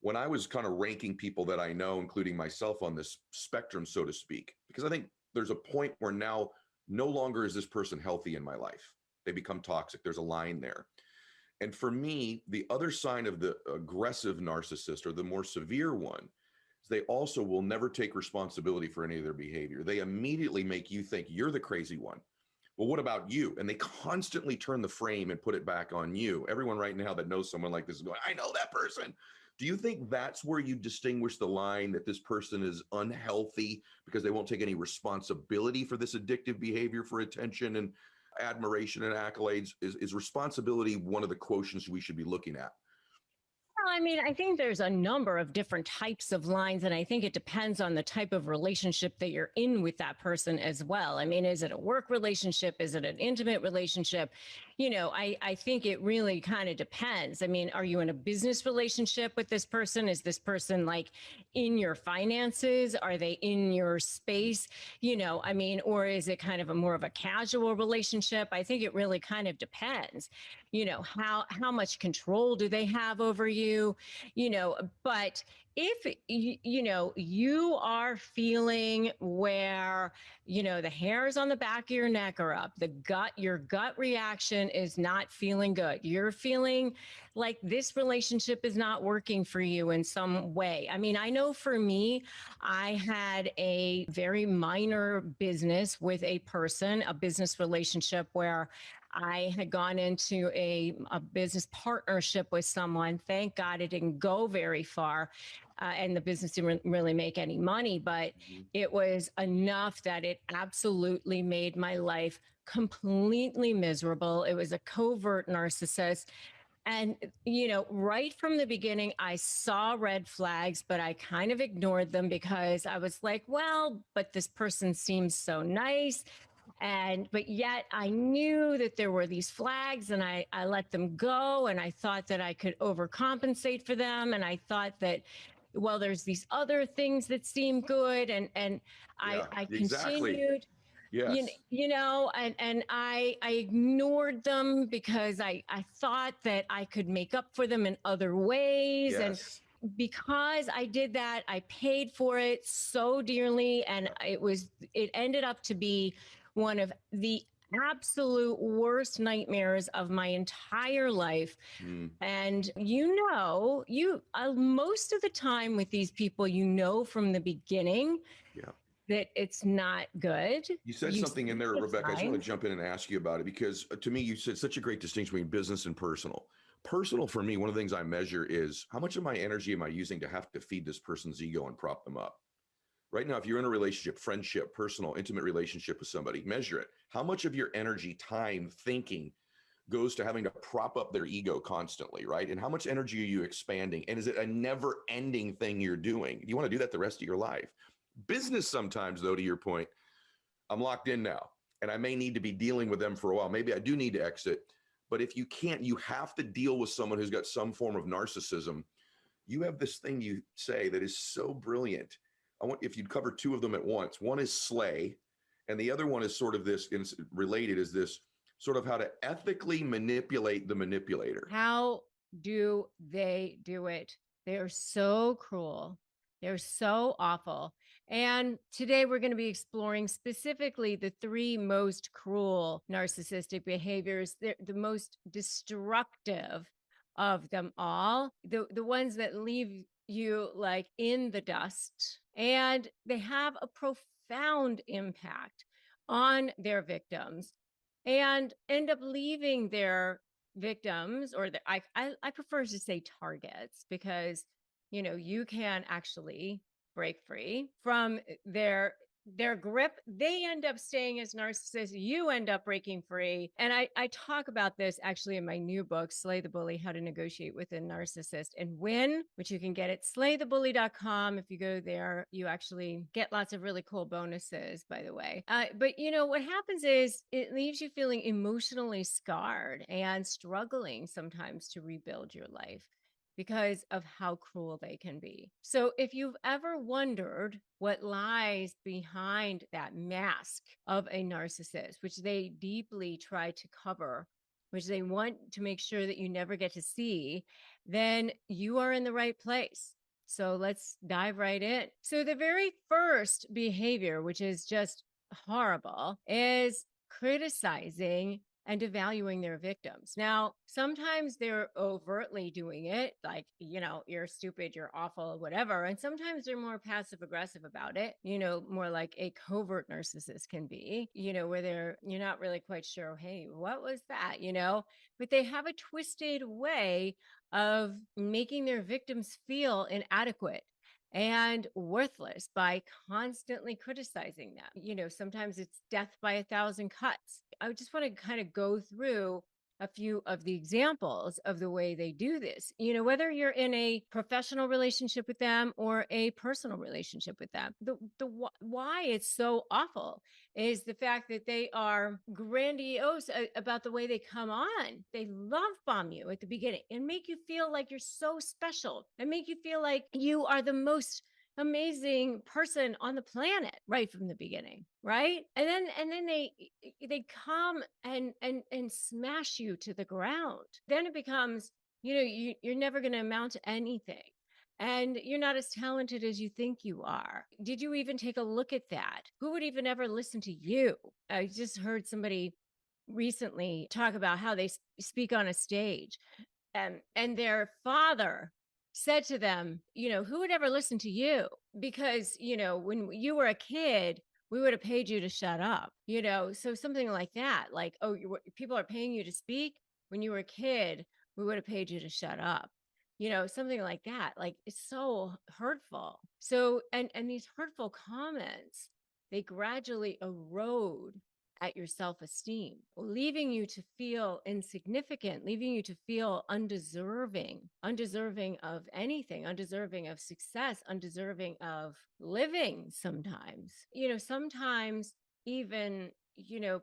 When I was kind of ranking people that I know, including myself on this spectrum, so to speak, because I think there's a point where now no longer is this person healthy in my life. They become toxic. There's a line there. And for me, the other sign of the aggressive narcissist, or the more severe one, is they also will never take responsibility for any of their behavior. They immediately make you think you're the crazy one. Well, what about you? And they constantly turn the frame and put it back on you. Everyone right now that knows someone like this is going, I know that person. Do you think that's where you distinguish the line that this person is unhealthy because they won't take any responsibility for this addictive behavior for attention and admiration and accolades? Is responsibility one of the quotients we should be looking at? Well, I mean, I think there's a number of different types of lines, and I think it depends on the type of relationship that you're in with that person as well. I mean, is it a work relationship? Is it an intimate relationship? I think it really kind of depends. I mean, are you in a business relationship with this person? Is this person like in your finances? Are they in your space? Or is it kind of a more of a casual relationship? I think it really kind of depends. How much control do they have over you? But if you are feeling where the hairs on the back of your neck are up, your gut reaction is not feeling good, you're feeling like this relationship is not working for you in some way. I mean, I know for me, I had a very minor business with a business relationship where I had gone into a business partnership with someone. Thank God it didn't go very far. And the business didn't really make any money, but it was enough that it absolutely made my life completely miserable. It was a covert narcissist. And, right from the beginning, I saw red flags, but I kind of ignored them because I was like, well, but this person seems so nice. But yet I knew that there were these flags, and I let them go. And I thought that I could overcompensate for them. And I thought that, well, there's these other things that seem good. And I Exactly. continued. Yes. And I ignored them because I thought that I could make up for them in other ways. And Yes. because I did that, I paid for it so dearly. And Yep. it ended up to be one of the absolute worst nightmares of my entire life. Mm, And most of the time with these people, from the beginning yeah. that it's not good. You said You something in see there, the Rebecca. I just want to signs. jump in and ask you about it because to me, you said such a great distinction between business and personal. Personal for me, one of the things I measure is how much of my energy am I using to have to feed this person's ego and prop them up? Right now, if you're in a relationship, friendship, personal, intimate relationship with somebody, measure it. How much of your energy, time, thinking goes to having to prop up their ego constantly, right? And how much energy are you expanding? And is it a never ending thing you're doing? You want to do that the rest of your life? Business sometimes, though, to your point, I'm locked in now and I may need to be dealing with them for a while. Maybe I do need to exit. But if you can't, you have to deal with someone who's got some form of narcissism. You have this thing you say that is so brilliant. I want if you'd cover two of them at once. One is slay, and the other one is sort of this related is this sort of how to ethically manipulate the manipulator. How do they do it? They're so cruel. They're so awful. And today we're going to be exploring specifically the three most cruel narcissistic behaviors. They're the most destructive of them all. The ones that leave you like in the dust, and they have a profound impact on their victims and end up leaving their victims I prefer to say targets because you can actually break free from their grip. They end up staying as narcissists, you end up breaking free. And I talk about this actually in my new book, Slay the Bully: How to Negotiate with a Narcissist and Win, which you can get at slaythebully.com. If you go there, you actually get lots of really cool bonuses, by the way. But what happens is it leaves you feeling emotionally scarred and struggling sometimes to rebuild your life because of how cruel they can be. So, if you've ever wondered what lies behind that mask of a narcissist, which they deeply try to cover, which they want to make sure that you never get to see, then you are in the right place. So, let's dive right in. So, the very first behavior, which is just horrible, is criticizing and devaluing their victims. Now, sometimes they're overtly doing it, like, you're stupid, you're awful, whatever. And sometimes they're more passive aggressive about it, more like a covert narcissist can be, where you're not really quite sure, hey, what was that, But they have a twisted way of making their victims feel inadequate and worthless by constantly criticizing them. Sometimes it's death by a thousand cuts. I just want to kind of go through a few of the examples of the way they do this. Whether you're in a professional relationship with them or a personal relationship with them, why it's so awful is the fact that they are grandiose about the way they come on. They love bomb you at the beginning and make you feel like you're so special and make you feel like you are the most amazing person on the planet right from the beginning, right? And then they come and smash you to the ground. Then it becomes, you're never going to amount to anything. And you're not as talented as you think you are. Did you even take a look at that? Who would even ever listen to you? I just heard somebody recently talk about how they speak on a stage, and their father said to them, who would ever listen to you? Because, when you were a kid, we would have paid you to shut up, so something like that, like, oh, people are paying you to speak. When you were a kid, we would have paid you to shut up, something like that. Like, it's so hurtful. So, and these hurtful comments, they gradually erode at your self-esteem, leaving you to feel insignificant, leaving you to feel undeserving of anything, undeserving of success, undeserving of living sometimes. Sometimes even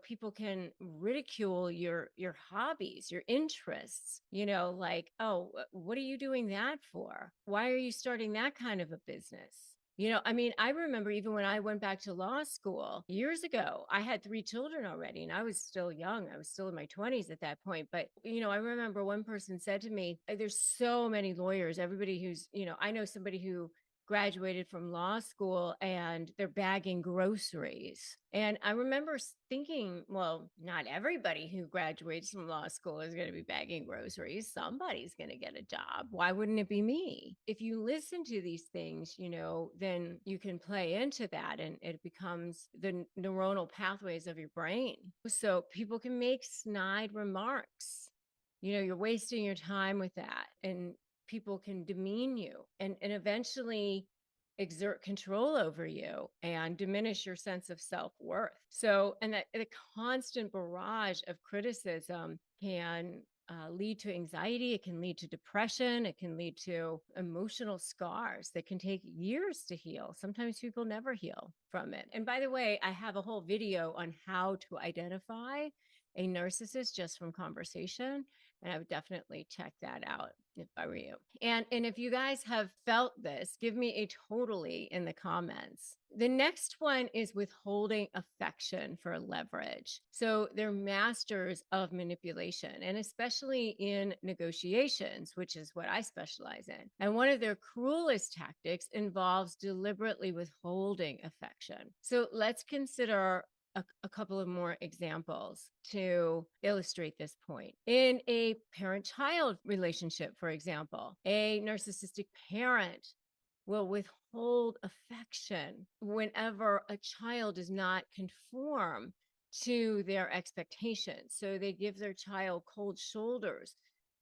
people can ridicule your hobbies, your interests, like, oh, what are you doing that for? Why are you starting that kind of a business? I mean, I remember even when I went back to law school years ago, I had 3 children already and I was still young. I was still in my 20s at that point. But, I remember one person said to me, there's so many lawyers, everybody who's, I know somebody who graduated from law school and they're bagging groceries. And I remember thinking, well, not everybody who graduates from law school is going to be bagging groceries. Somebody's going to get a job. Why wouldn't it be me? If you listen to these things, then you can play into that and it becomes the neuronal pathways of your brain. So people can make snide remarks. You're wasting your time with that. And people can demean you and eventually exert control over you and diminish your sense of self-worth. So, and that the constant barrage of criticism can lead to anxiety. It can lead to depression. It can lead to emotional scars that can take years to heal. Sometimes people never heal from it. And by the way, I have a whole video on how to identify a narcissist just from conversation. And I would definitely check that out if I were you. And if you guys have felt this, give me a totally in the comments. The next one is withholding affection for leverage. So they're masters of manipulation, and especially in negotiations, which is what I specialize in. And one of their cruelest tactics involves deliberately withholding affection. So let's consider a couple of more examples to illustrate this point. In a parent-child relationship, for example, a narcissistic parent will withhold affection whenever a child does not conform to their expectations. So they give their child cold shoulders,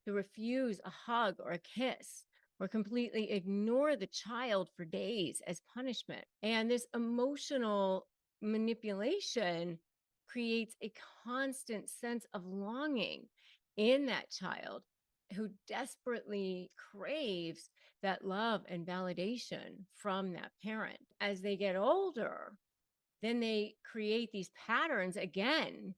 to refuse a hug or a kiss, or completely ignore the child for days as punishment. And this emotional manipulation creates a constant sense of longing in that child who desperately craves that love and validation from that parent. As they get older, then they create these patterns again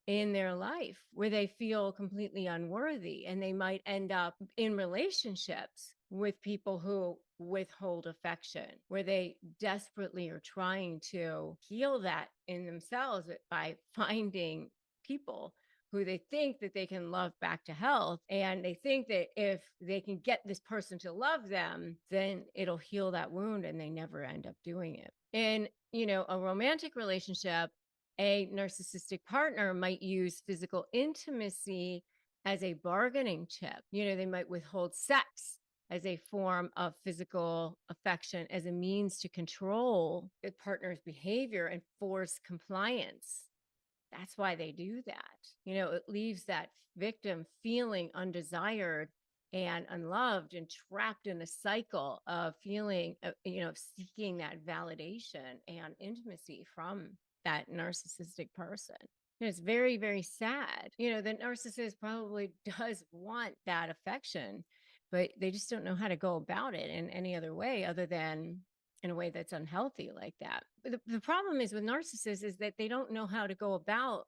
in their life where they feel completely unworthy, and they might end up in relationships with people who withhold affection, where they desperately are trying to heal that in themselves by finding people who they think that they can love back to health. And they think that if they can get this person to love them, then it'll heal that wound, and they never end up doing it. In, a romantic relationship, a narcissistic partner might use physical intimacy as a bargaining chip. They might withhold sex as a form of physical affection, as a means to control the partner's behavior and force compliance. That's why they do that. It leaves that victim feeling undesired and unloved and trapped in a cycle of feeling, seeking that validation and intimacy from that narcissistic person. It's very, very sad. The narcissist probably does want that affection, but they just don't know how to go about it in any other way other than in a way that's unhealthy like that. But the problem is with narcissists is that they don't know how to go about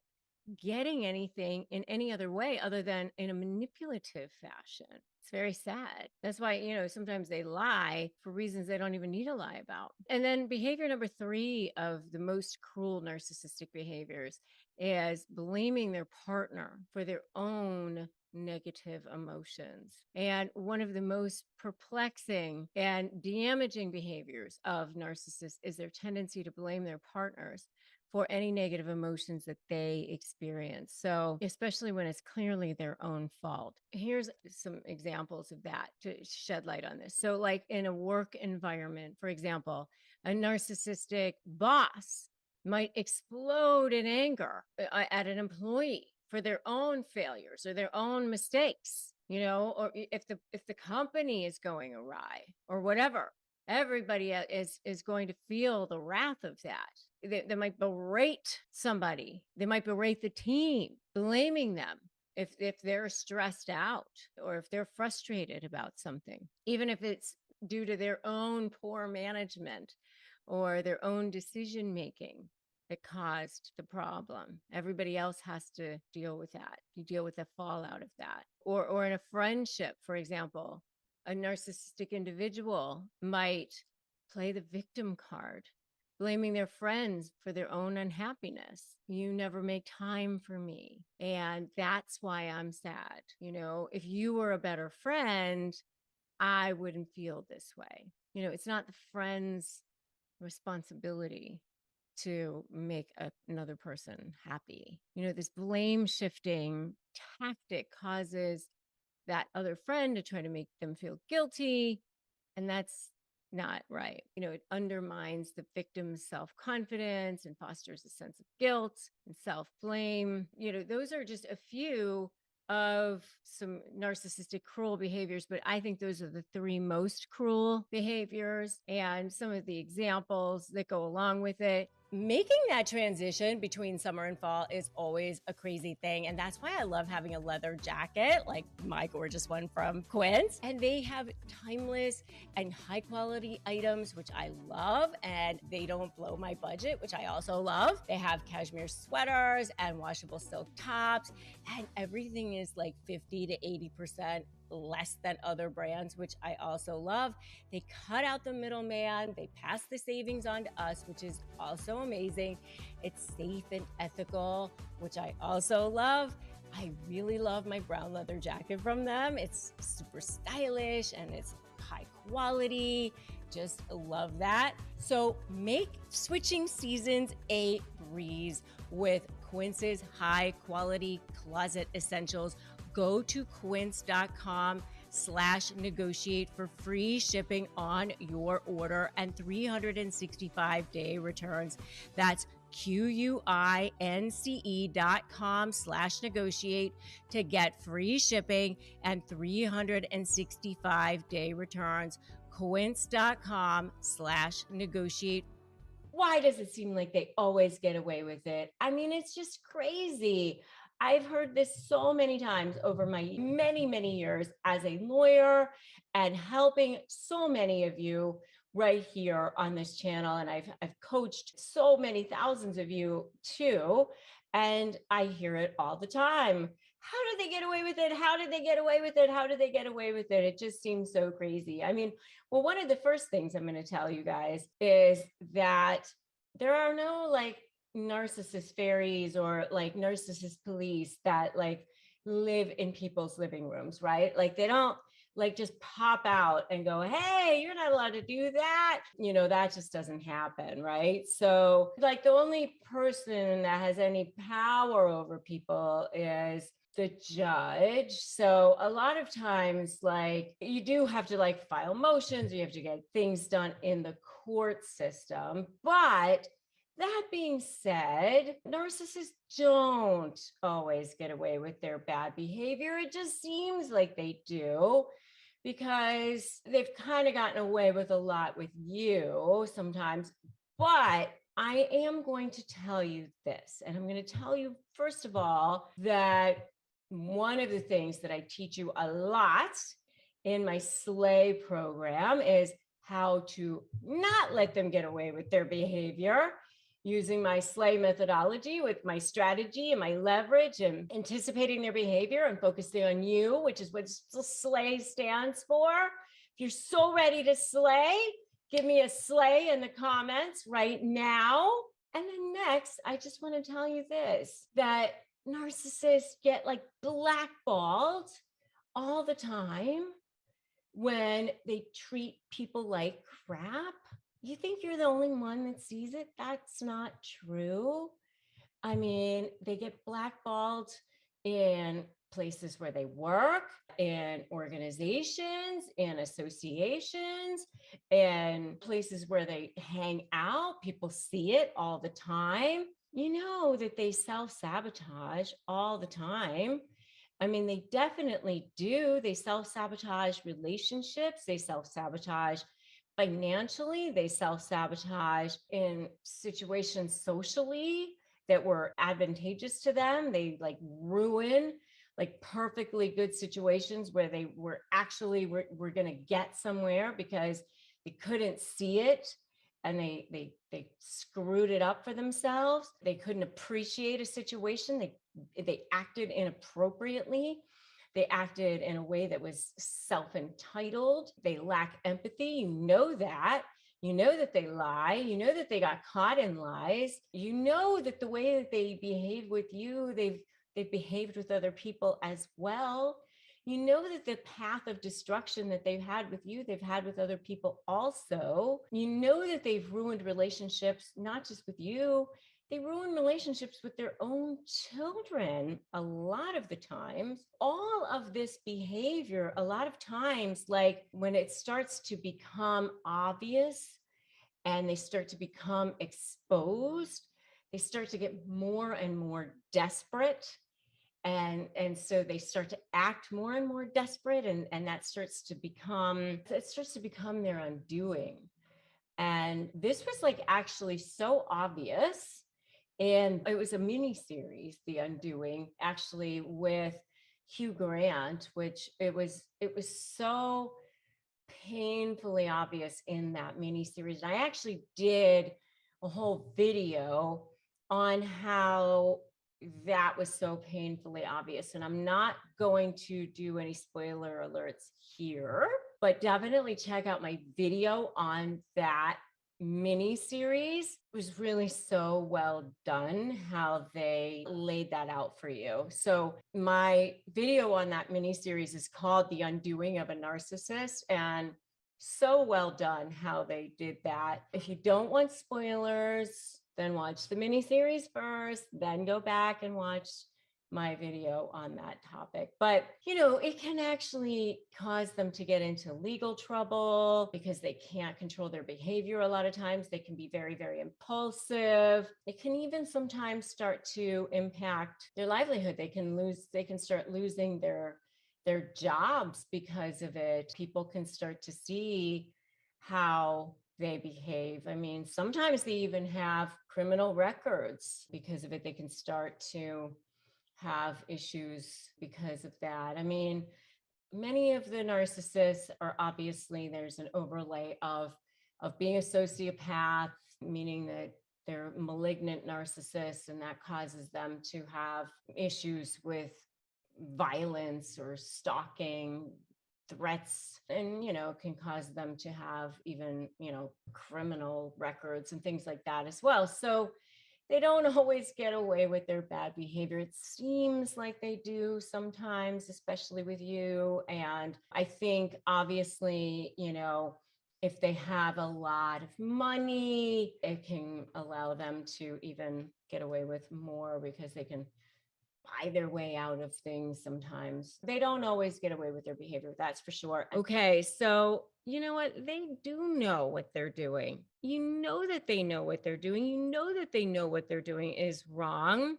getting anything in any other way other than in a manipulative fashion. It's very sad. That's why, sometimes they lie for reasons they don't even need to lie about. And then behavior number 3 of the most cruel narcissistic behaviors is blaming their partner for their own negative emotions. And one of the most perplexing and damaging behaviors of narcissists is their tendency to blame their partners for any negative emotions that they experience. So, especially when it's clearly their own fault. Here's some examples of that to shed light on this. So, like in a work environment, for example, a narcissistic boss might explode in anger at an employee for their own failures or their own mistakes, or if the company is going awry or whatever. Everybody is going to feel the wrath of that. They might berate somebody. They might berate the team, blaming them if they're stressed out or if they're frustrated about something, even if it's due to their own poor management or their own decision making that caused the problem. Everybody else has to deal with that. You deal with the fallout of that. Or in a friendship, for example, a narcissistic individual might play the victim card, blaming their friends for their own unhappiness. You never make time for me. And that's why I'm sad. If you were a better friend, I wouldn't feel this way. It's not the friend's responsibility to make another person happy. This blame shifting tactic causes that other friend to try to make them feel guilty. And that's not right. It undermines the victim's self-confidence and fosters a sense of guilt and self-blame. Those are just a few of some narcissistic cruel behaviors, but I think those are the three most cruel behaviors, and some of the examples that go along with it. Making that transition between summer and fall is always a crazy thing. And that's why I love having a leather jacket, like my gorgeous one from Quince. And they have timeless and high quality items, which I love. And they don't blow my budget, which I also love. They have cashmere sweaters and washable silk tops. And everything is like 50 to 80% less than other brands, which I also love. They cut out the middleman. They pass the savings on to us, which is also amazing. It's safe and ethical, which I also love. I really love my brown leather jacket from them. It's super stylish and it's high quality. Just love that. So make switching seasons a breeze with Quince's high quality closet essentials. Go to quince.com/negotiate for free shipping on your order and 365-day returns. That's QUINCE.com/negotiate to get free shipping and 365-day returns. Quince.com/negotiate. Why does it seem like they always get away with it? I mean, it's just crazy. I've heard this so many times over my many, many years as a lawyer and helping so many of you right here on this channel. And I've coached so many thousands of you too. And I hear it all the time. How did they get away with it? How did they get away with it? How did they get away with it? It just seems so crazy. I mean, well, one of the first things I'm going to tell you guys is that there are no narcissist fairies or narcissist police that live in people's living rooms, right? They don't just pop out and go, hey, you're not allowed to do that. That just doesn't happen, right? So the only person that has any power over people is the judge. So a lot of times, you do have to file motions, you have to get things done in the court system. But that being said, narcissists don't always get away with their bad behavior. It just seems like they do because they've kind of gotten away with a lot with you sometimes. But I am going to tell you this, and I'm going to tell you, first of all, that one of the things that I teach you a lot in my SLAY program is how to not let them get away with their behavior, using my SLAY methodology with my strategy and my leverage and anticipating their behavior and focusing on you, which is what SLAY stands for. If you're so ready to slay, give me a slay in the comments right now. And then next, I just want to tell you this, that narcissists get blackballed all the time when they treat people like crap. You think you're the only one that sees it? That's not true. I mean, they get blackballed in places where they work, in organizations, in associations, and places where they hang out. People see it all the time. You know that they self-sabotage all the time. I mean, they definitely do. They self-sabotage relationships. They self-sabotage financially. They self-sabotage in situations socially that were advantageous to them. They ruin perfectly good situations where they were actually were going to get somewhere because they couldn't see it and they screwed it up for themselves. They couldn't appreciate a situation. They acted inappropriately. They acted in a way that was self-entitled. They lack empathy. You know that You know that they lie. You know that they got caught in lies. You know that the way that they behave with you, they've behaved with other people as well. You know that the path of destruction that they've had with you, they've had with other people also. You know that they've ruined relationships, not just with you, they ruin relationships with their own children a lot of the times. All of this behavior, a lot of times, like when it starts to become obvious and they start to become exposed, they start to get more and more desperate. And so they start to act more and more desperate, and that starts to become their undoing. And this was like actually so obvious. And it was a mini series, The Undoing, actually with Hugh Grant, which it was so painfully obvious in that mini series. And I actually did a whole video on how that was so painfully obvious. And I'm not going to do any spoiler alerts here, but definitely check out my video on that mini series. It was really so well done how they laid that out for you. So my video on that mini series is called The Undoing of a Narcissist, and so well done how they did that. If you don't want spoilers, then watch the mini series first, then go back and watch my video on that topic. But, it can actually cause them to get into legal trouble because they can't control their behavior a lot of times. They can be very, very impulsive. It can even sometimes start to impact their livelihood. They can start losing their jobs because of it. People can start to see how they behave. I mean, sometimes they even have criminal records because of it. They can start to have issues because of that. I mean, many of the narcissists are obviously, there's an overlay of being a sociopath, meaning that they're malignant narcissists, and that causes them to have issues with violence or stalking, threats, and can cause them to have even criminal records and things like that as well. So they don't always get away with their bad behavior. It seems like they do sometimes, especially with you. And I think obviously, if they have a lot of money, it can allow them to even get away with more because they can buy their way out of things sometimes. They don't always get away with their behavior, that's for sure. Okay, so you know what? They do know what they're doing. You know that they know what they're doing. You know that they know what they're doing is wrong.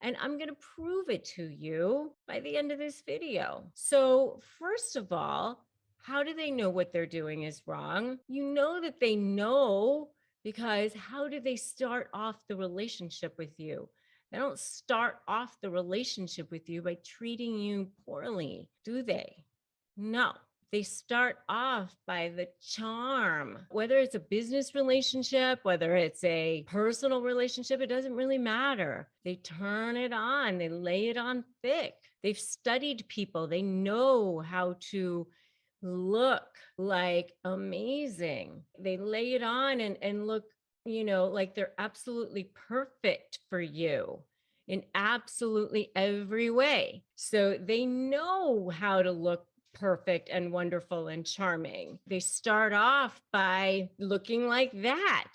And I'm going to prove it to you by the end of this video. So, first of all, how do they know what they're doing is wrong? You know that they know because how do they start off the relationship with you? They don't start off the relationship with you by treating you poorly, do they? No. They start off by the charm. Whether it's a business relationship, whether it's a personal relationship, it doesn't really matter. They turn it on, they lay it on thick. They've studied people, they know how to look like amazing. They lay it on and look like they're absolutely perfect for you in absolutely every way. So they know how to look perfect and wonderful and charming. They start off by looking like that.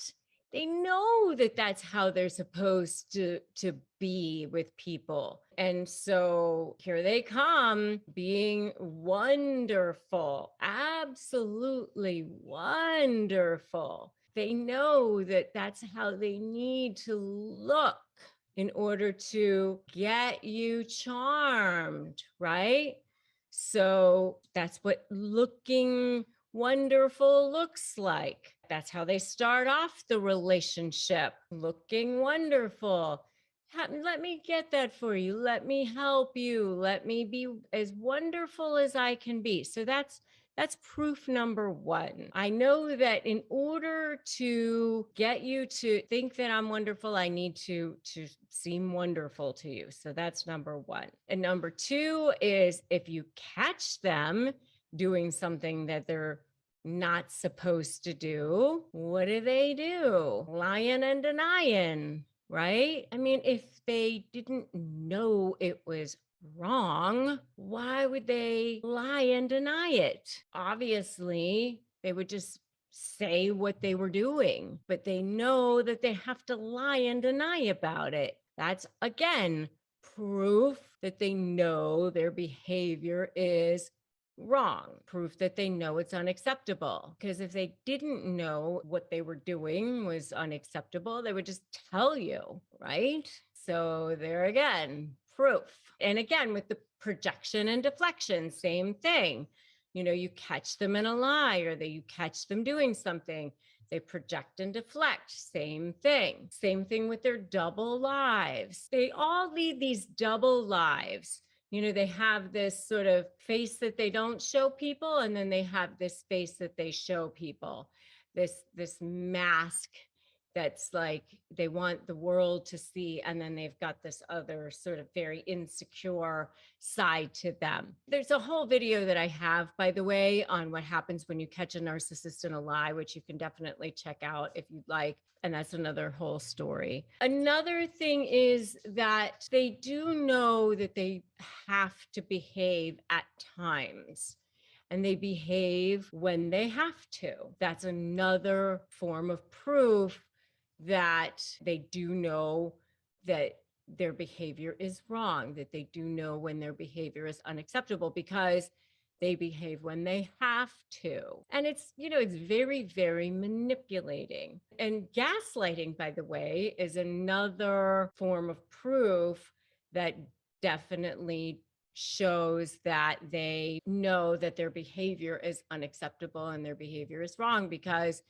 They know that that's how they're supposed to be with people. And so here they come being wonderful, absolutely wonderful. They know that that's how they need to look in order to get you charmed, right? So that's what looking wonderful looks like. That's how they start off the relationship, looking wonderful. Let me get that for you. Let me help you. Let me be as wonderful as I can be. So that's proof number one. I know that in order to get you to think that I'm wonderful, I need to seem wonderful to you. So that's number one. And number two is if you catch them doing something that they're not supposed to do, what do? Lying and denying, right? I mean, if they didn't know it was wrong, why would they lie and deny it? Obviously, they would just say what they were doing, but they know that they have to lie and deny about it. That's again proof that they know their behavior is wrong, proof that they know it's unacceptable. Because if they didn't know what they were doing was unacceptable, they would just tell you, right? So there again, proof. And again, with the projection and deflection, same thing. You catch them in a lie, or you catch them doing something. They project and deflect, same thing. Same thing with their double lives. They all lead these double lives. They have this sort of face that they don't show people, and then they have this face that they show people. This mask that's like they want the world to see, and then they've got this other sort of very insecure side to them. There's a whole video that I have, by the way, on what happens when you catch a narcissist in a lie, which you can definitely check out if you'd like. And that's another whole story. Another thing is that they do know that they have to behave at times, and they behave when they have to. That's another form of proof that they do know that their behavior is wrong, that they do know when their behavior is unacceptable, because they behave when they have to. And it's very, very manipulating. And gaslighting, by the way, is another form of proof that definitely shows that they know that their behavior is unacceptable and their behavior is wrong, because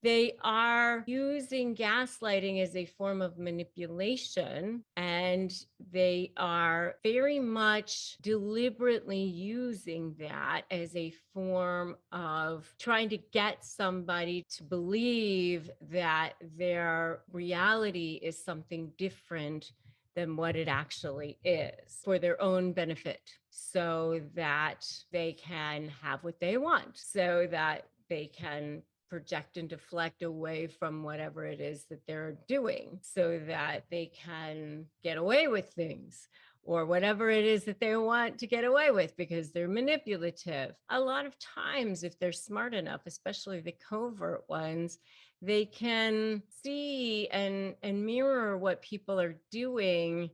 they are using gaslighting as a form of manipulation, and they are very much deliberately using that as a form of trying to get somebody to believe that their reality is something different than what it actually is, for their own benefit, so that they can have what they want, so that they can project and deflect away from whatever it is that they're doing, so that they can get away with things, or whatever it is that they want to get away with, because they're manipulative. A lot of times, if they're smart enough, especially the covert ones, they can see and mirror what people are doing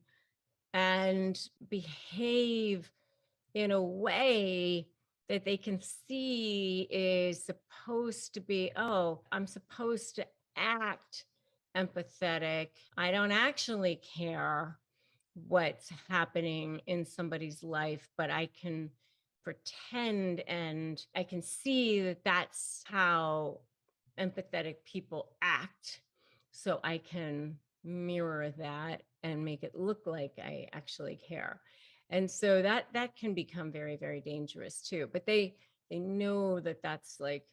and behave in a way that they can see is supposed to be, oh, I'm supposed to act empathetic. I don't actually care what's happening in somebody's life, but I can pretend, and I can see that that's how empathetic people act. So I can mirror that and make it look like I actually care. And so that can become very, very dangerous too. But they know that that's like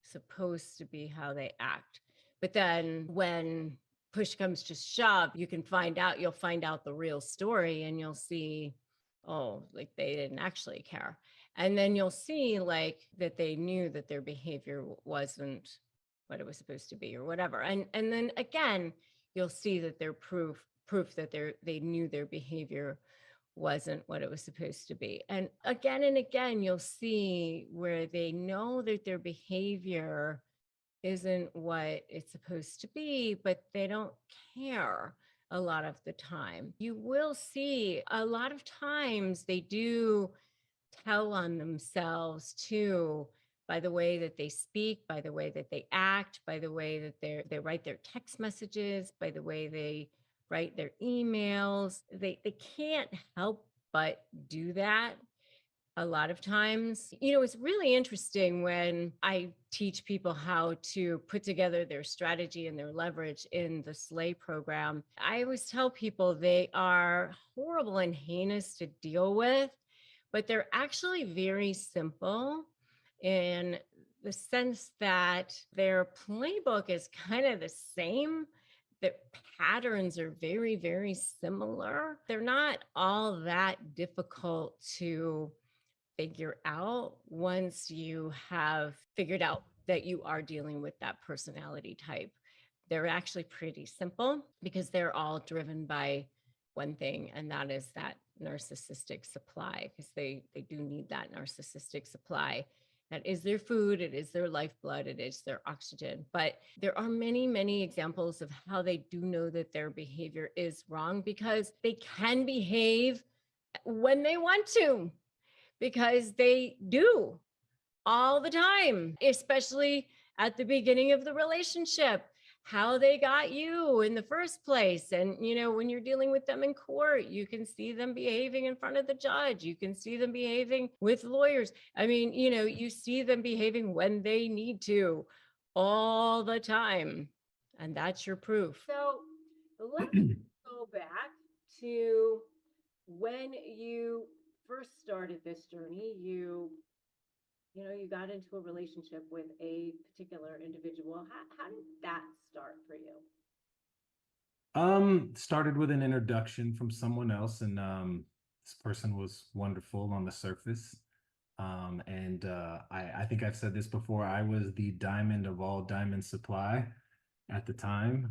supposed to be how they act. But then when push comes to shove, you'll find out the real story, and you'll see, oh, like they didn't actually care. And then you'll see like that they knew that their behavior wasn't what it was supposed to be, or whatever. And then again, you'll see that they're proof that they knew their behavior wasn't what it was supposed to be. And again, you'll see where they know that their behavior isn't what it's supposed to be, but they don't care a lot of the time. You will see a lot of times they do tell on themselves too, by the way that they speak, by the way that they act, by the way that they write their text messages, by the way they write their emails. They can't help but do that a lot of times. It's really interesting when I teach people how to put together their strategy and their leverage in the Slay program. I always tell people they are horrible and heinous to deal with, but they're actually very simple in the sense that their playbook is kind of the same. The patterns are very, very similar. They're not all that difficult to figure out once you have figured out that you are dealing with that personality type. They're actually pretty simple because they're all driven by one thing, and that is that narcissistic supply, because they do need that narcissistic supply. That is their food, it is their lifeblood, it is their oxygen. But there are many, many examples of how they do know that their behavior is wrong, because they can behave when they want to, because they do all the time, especially at the beginning of the relationship, how they got you in the first place. And, when you're dealing with them in court, you can see them behaving in front of the judge. You can see them behaving with lawyers. I mean, you see them behaving when they need to all the time. And that's your proof. So let's go back to when you first started this journey. You got into a relationship with a particular individual. How did that start for you? Started with an introduction from someone else, and this person was wonderful on the surface. I think I've said this before. I was the diamond of all diamond supply at the time.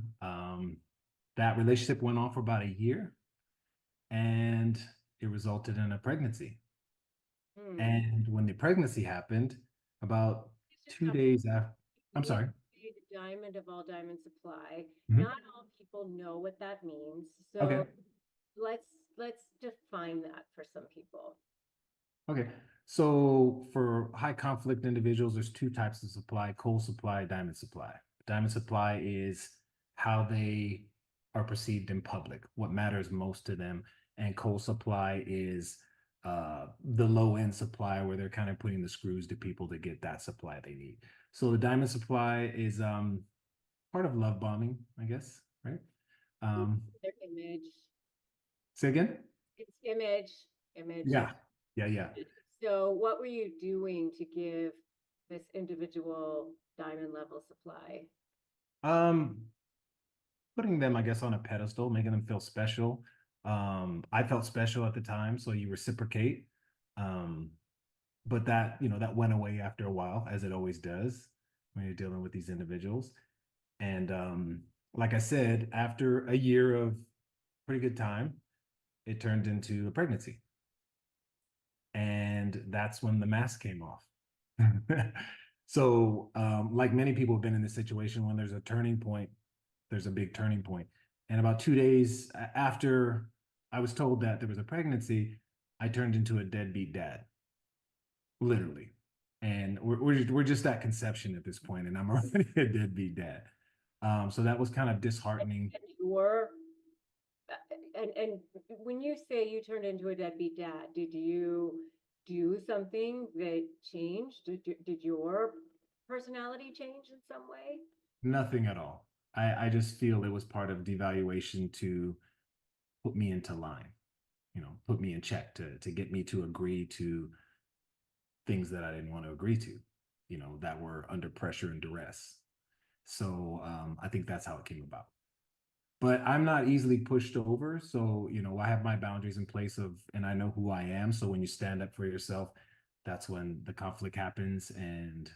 That relationship went on for about a year, and it resulted in a pregnancy. And when the pregnancy happened, about 2 days after, I'm sorry. The diamond of all diamond supply. Mhm. Not all people know what that means. So Okay. let's define that for some people. Okay. So for high conflict individuals, there's two types of supply: coal supply, diamond supply. Diamond supply is how they are perceived in public, what matters most to them. And coal supply is the low end supply, where they're kind of putting the screws to people to get that supply they need. So the diamond supply is part of love bombing, I guess, right? Their image. Say again? It's image. Yeah. So what were you doing to give this individual diamond level supply? Putting them, I guess, on a pedestal, making them feel special. I felt special at the time, so you reciprocate. But that went away after a while, as it always does when you're dealing with these individuals. And like I said, after a year of pretty good time, it turned into a pregnancy. And that's when the mask came off. So like many people have been in this situation, when there's a turning point, there's a big turning point. And about 2 days after I was told that there was a pregnancy, I turned into a deadbeat dad, literally. And we're just at conception at this point, and I'm already a deadbeat dad. So that was kind of disheartening. And when you say you turned into a deadbeat dad, did you do something that changed? Did your personality change in some way? Nothing at all. I just feel it was part of devaluation to put me into line, put me in check, to get me to agree to things that I didn't want to agree to, that were under pressure and duress. So I think that's how it came about. But I'm not easily pushed over. So, I have my boundaries in place and I know who I am. So when you stand up for yourself, that's when the conflict happens and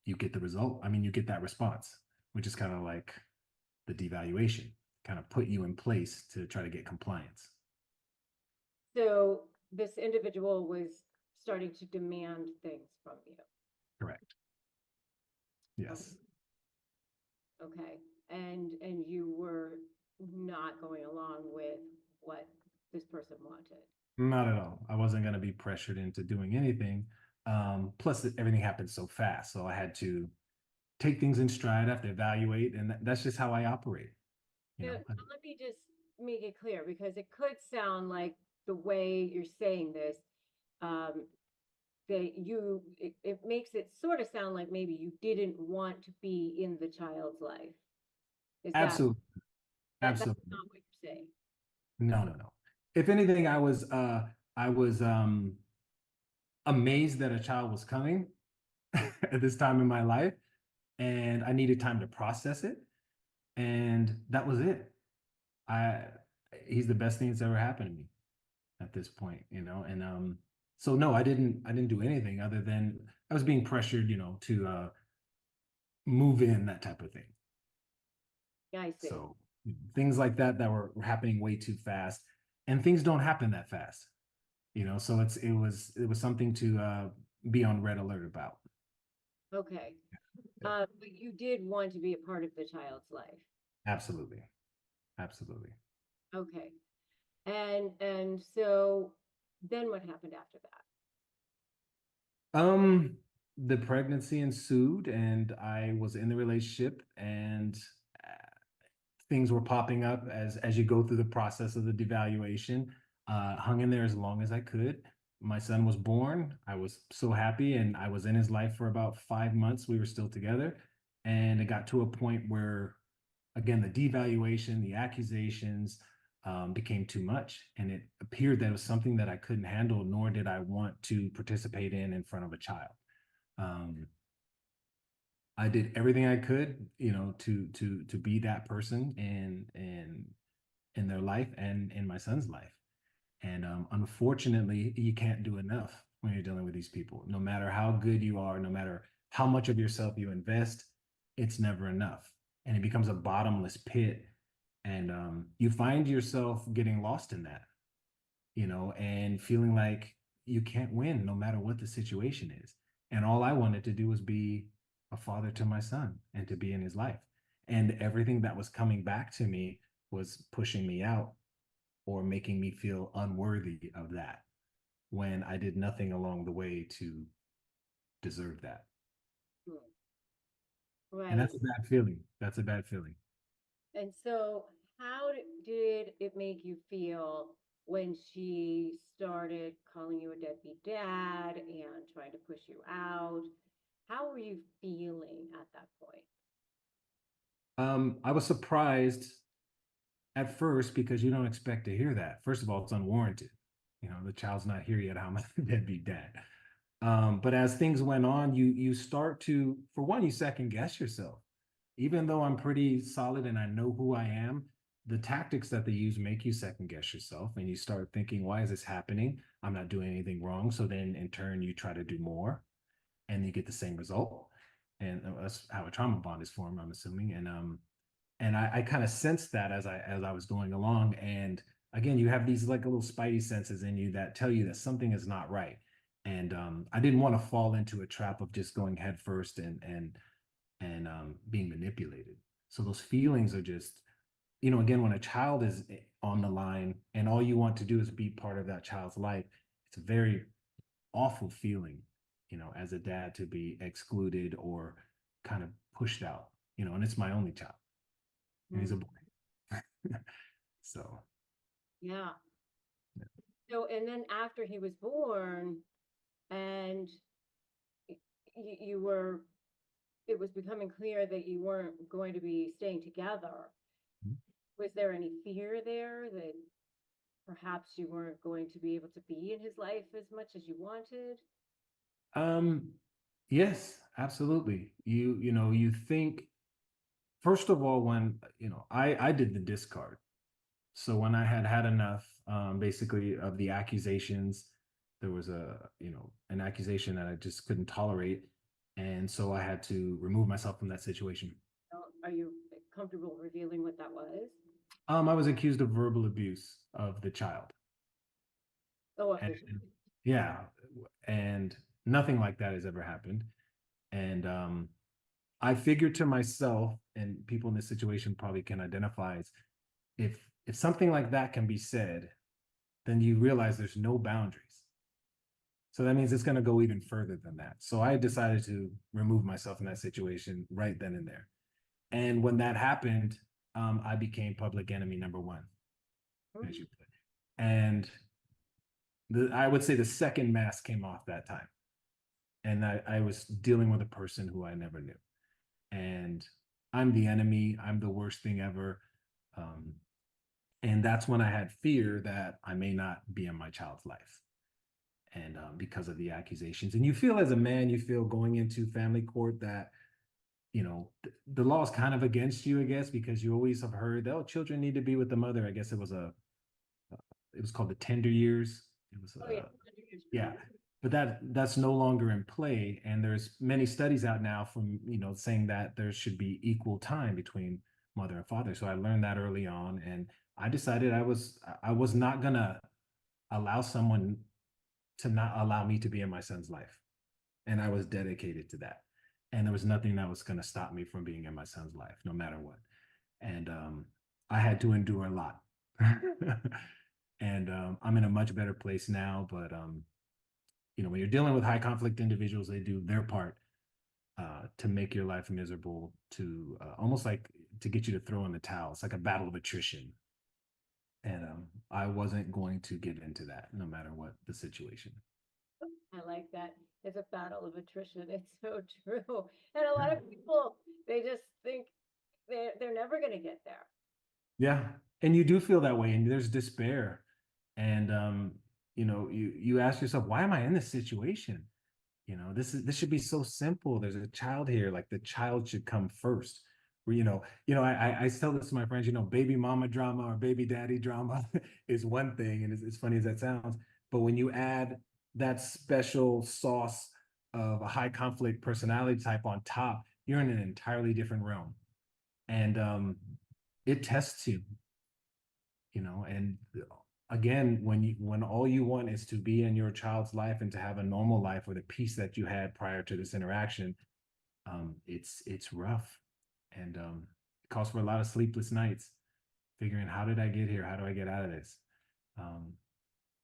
you get the result. I mean, you get that response, which is kind of like the devaluation, kind of put you in place to try to get compliance. So this individual was starting to demand things from you. Correct. Yes. Okay. And you were not going along with what this person wanted. Not at all. I wasn't going to be pressured into doing anything. Plus, everything happened so fast. So I had to take things in stride. I have to evaluate. And that's just how I operate. Let me just make it clear, because it could sound like the way you're saying this, it makes it sort of sound like maybe you didn't want to be in the child's life. Absolutely. Absolutely. That's not what you're saying. No. If anything, I was amazed that a child was coming at this time in my life, and I needed time to process it. And that was it. He's the best thing that's ever happened to me at this point, and So no, I didn't do anything other than I was being pressured, to move in, that type of thing. Yeah, I see. So things like that were happening way too fast, and things don't happen that fast. So it was something to be on red alert about. Okay. Yeah. But you did want to be a part of the child's life. Absolutely. Absolutely. Okay. And so then what happened after that? The pregnancy ensued, and I was in the relationship, and uh, things were popping up as you go through the process of the devaluation. Hung in there as long as I could. My son was born. I was so happy, and I was in his life for about 5 months. We were still together, and it got to a point where, again, the devaluation, the accusations, became too much, and it appeared that it was something that I couldn't handle, nor did I want to participate in front of a child. Um, I did everything I could, to be that person in their life and in my son's life. And unfortunately, you can't do enough when you're dealing with these people. No matter how good you are, no matter how much of yourself you invest, it's never enough, and it becomes a bottomless pit. And you find yourself getting lost in that, and feeling like you can't win no matter what the situation is. And all I wanted to do was be a father to my son and to be in his life. And everything that was coming back to me was pushing me out or making me feel unworthy of that when I did nothing along the way to deserve that. Hmm. And Right. that's a bad feeling. That's a bad feeling. And so how did it make you feel when she started calling you a deadbeat dad and trying to push you out? How were you feeling at that point? I was surprised at first because you don't expect to hear that. First of all, it's unwarranted. The child's not here yet. How am I a deadbeat dad? But as things went on, you start to, for one, you second guess yourself. Even though I'm pretty solid and I know who I am, the tactics that they use make you second guess yourself, and you start thinking, why is this happening? I'm not doing anything wrong. So then in turn, you try to do more and you get the same result. And that's how a trauma bond is formed, I'm assuming. And I kind of sensed that as I was going along. And again, you have these like little spidey senses in you that tell you that something is not right. And I didn't want to fall into a trap of just going head first and being manipulated. So those feelings are just, again, when a child is on the line and all you want to do is be part of that child's life, it's a very awful feeling, as a dad, to be excluded or kind of pushed out, and it's my only child, and he's a Hmm. boy. So, Yeah. yeah. So, and then after he was born and you were, it was becoming clear that you weren't going to be staying together. Was there any fear there that perhaps you weren't going to be able to be in his life as much as you wanted? Um, yes, absolutely. You think, first of all, when, I did the discard. So when I had had enough, basically, of the accusations, there was an accusation that I just couldn't tolerate. And so I had to remove myself from that situation. Are you comfortable revealing what that was? I was accused of verbal abuse of the child. Oh, And officially. yeah, and nothing like that has ever happened. And I figured to myself, and people in this situation probably can identify, is if something like that can be said, then you realize there's no boundaries. So that means it's going to go even further than that. So I decided to remove myself in that situation right then and there. And when that happened, I became public enemy number one, as you put it. And I would say the second mask came off that time. And I was dealing with a person who I never knew. And I'm the enemy. I'm the worst thing ever. Um, and that's when I had fear that I may not be in my child's life. And because of the accusations, and you feel, as a man, you feel going into family court that, the law is kind of against you, I guess, because you always have heard that, oh, children need to be with the mother. I guess it was called the tender years. It was Oh, yeah. Yeah, but that's no longer in play, and there's many studies out now from, saying that there should be equal time between mother and father. So I learned that early on, and I decided I was not gonna allow someone to not allow me to be in my son's life, and I was dedicated to that, and there was nothing that was going to stop me from being in my son's life, no matter what. And I had to endure a lot. And I'm in a much better place now, but when you're dealing with high conflict individuals, they do their part to make your life miserable, to almost like to get you to throw in the towel. It's like a battle of attrition. And I wasn't going to get into that, no matter what the situation. I like that. It's a battle of attrition. It's so true. And a lot of people, they just think they're never going to get there. Yeah, and you do feel that way, and there's despair, and you ask yourself, why am I in this situation? This should be so simple. There's a child here, like the child should come first. Where I tell this to my friends, baby mama drama or baby daddy drama is one thing, and as funny as that sounds, but when you add that special sauce of a high conflict personality type on top, you're in an entirely different realm, and it tests you, and again, when all you want is to be in your child's life and to have a normal life with the peace that you had prior to this interaction, it's rough, and it calls for a lot of sleepless nights, figuring, how did I get here? How do I get out of this?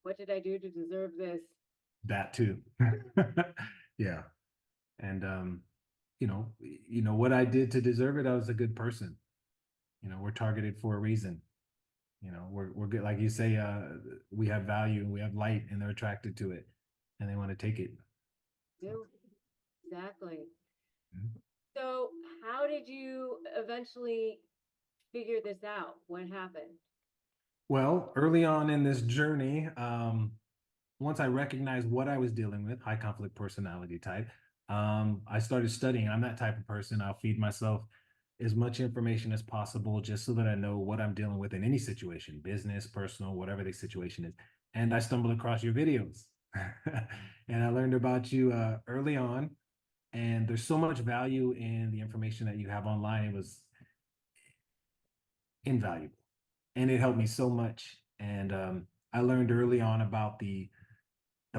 What did I do to deserve this? That too. Yeah. And what I did to deserve it, I was a good person. We're targeted for a reason. We're good, like you say, we have value, we have light, and they're attracted to it, and they want to take it. Do exactly. Mhm. So how did you eventually figure this out? What happened? Well, early on in this journey, once I recognized what I was dealing with, high conflict personality type, I started studying. I'm that type of person. I'll feed myself as much information as possible just so that I know what I'm dealing with in any situation, business, personal, whatever the situation is. And I stumbled across your videos and I learned about you early on. And there's so much value in the information that you have online. It was invaluable, and it helped me so much. And I learned early on about the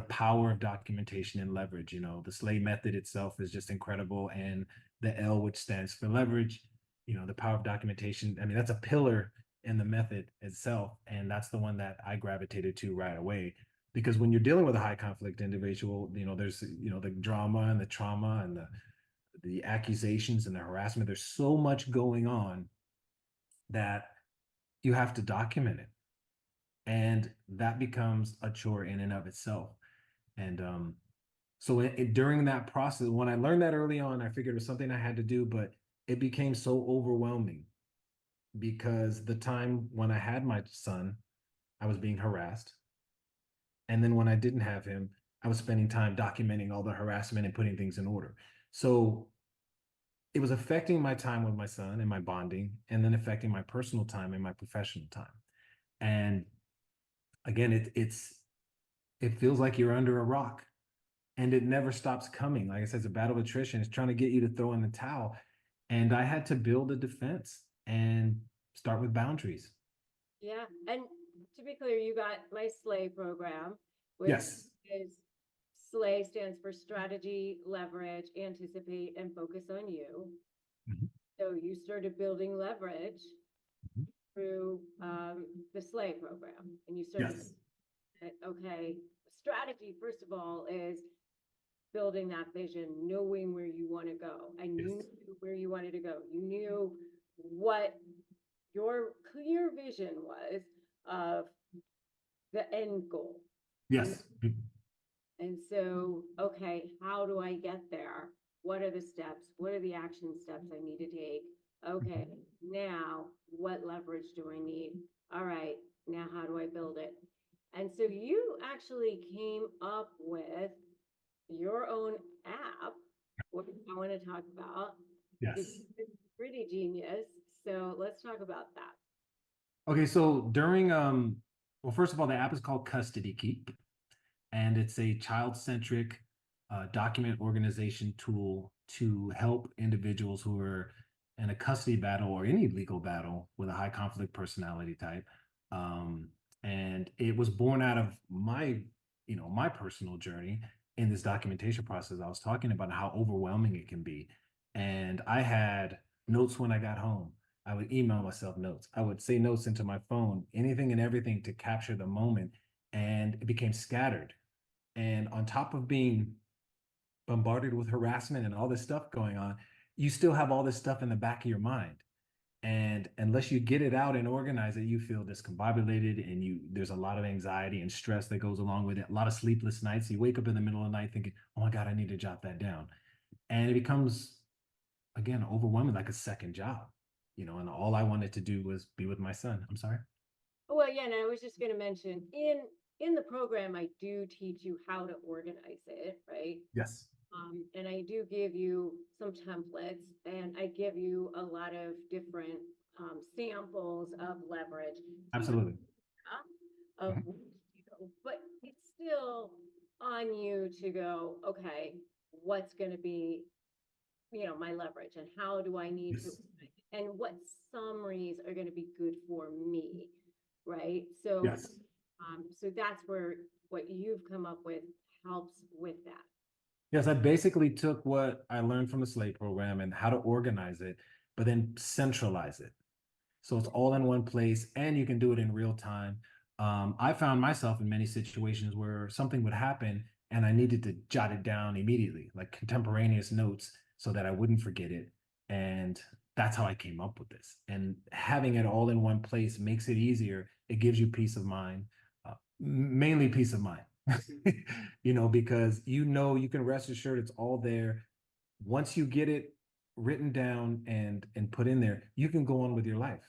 power of documentation and leverage. The SLAY method itself is just incredible, and the L, which stands for leverage, the power of documentation. I mean, that's a pillar in the method itself, and that's the one that I gravitated to right away. Because when you're dealing with a high conflict individual, there's the drama and the trauma and the accusations and the harassment. There's so much going on that you have to document it, and that becomes a chore in and of itself. And so during that process, when I learned that early on, I figured it was something I had to do, but it became so overwhelming because the time when I had my son, I was being harassed. And then when I didn't have him, I was spending time documenting all the harassment and putting things in order. So it was affecting my time with my son and my bonding, and then affecting my personal time and my professional time. And again, it feels like you're under a rock, and it never stops coming. Like I said, it's a battle of attrition. It's trying to get you to throw in the towel. And I had to build a defense and start with boundaries. Yeah. And to be clear, you got my SLAY program, which Yes. is SLAY stands for strategy, leverage, anticipate, and focus on you. Mhm. So you started building leverage Mhm. through the SLAY program, and you started, Yes. okay, strategy, first of all, is building that vision, knowing where you want to go, and you Yes. knew where you wanted to go. You knew what your clear vision was of the end goal. Yes. And so, okay, how do I get there? What are the steps? What are the action steps I need to take? Okay, now what leverage do I need? All right, now how do I build it? And so you actually came up with your own app, which I want to talk about. It's Yes. pretty genius. So let's talk about that. Okay, so during well, first of all, the app is called Custody Keep. and it's a child-centric document organization tool to help individuals who are in a custody battle or any legal battle with a high conflict personality type. And it was born out of my, my personal journey in this documentation process. I was talking about how overwhelming it can be. And I had notes when I got home. I would email myself notes. I would say notes into my phone, anything and everything to capture the moment. And it became scattered. And on top of being bombarded with harassment and all this stuff going on, you still have all this stuff in the back of your mind. And unless you get it out and organize it, you feel discombobulated, and there's a lot of anxiety and stress that goes along with it. A lot of sleepless nights. You wake up in the middle of the night thinking, oh my God, I need to jot that down. And it becomes, again, overwhelming, like a second job, and all I wanted to do was be with my son. I'm sorry. Well, yeah, and I was just going to mention in the program, I do teach you how to organize it, right? Yes. And I do give you some templates, and I give you a lot of different samples of leverage. Absolutely. Of, but it's still on you to go, okay, what's going to be, my leverage, and how do I need to, and what summaries are going to be good for me, right? So, yes. So that's where what you've come up with helps with that. Yes, I basically took what I learned from the SLATE program and how to organize it, but then centralize it. So it's all in one place, and you can do it in real time. I found myself in many situations where something would happen and I needed to jot it down immediately, like contemporaneous notes, so that I wouldn't forget it. And that's how I came up with this. And having it all in one place makes it easier. It gives you peace of mind, mainly peace of mind. Because you can rest assured it's all there. Once you get it written down and put in there, you can go on with your life.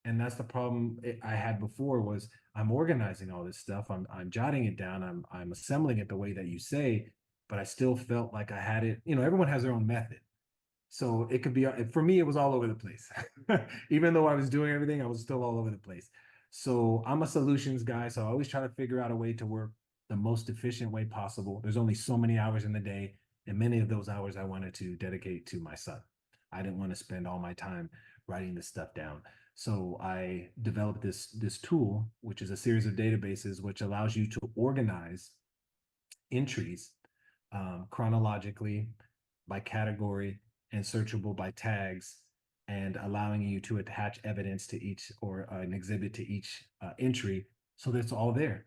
And that's the problem I had before, was I'm organizing all this stuff. I'm jotting it down. I'm assembling it the way that you say, but I still felt like I had it. Everyone has their own method. So it could be, for me, it was all over the place. Even though I was doing everything, I was still all over the place. So I'm a solutions guy. So I always try to figure out a way to work the most efficient way possible. There's only so many hours in the day, and many of those hours I wanted to dedicate to my son. I didn't want to spend all my time writing this stuff down. So I developed this tool, which is a series of databases, which allows you to organize entries chronologically, by category, and searchable by tags, and allowing you to attach evidence to each, or an exhibit to each entry, so that it's all there.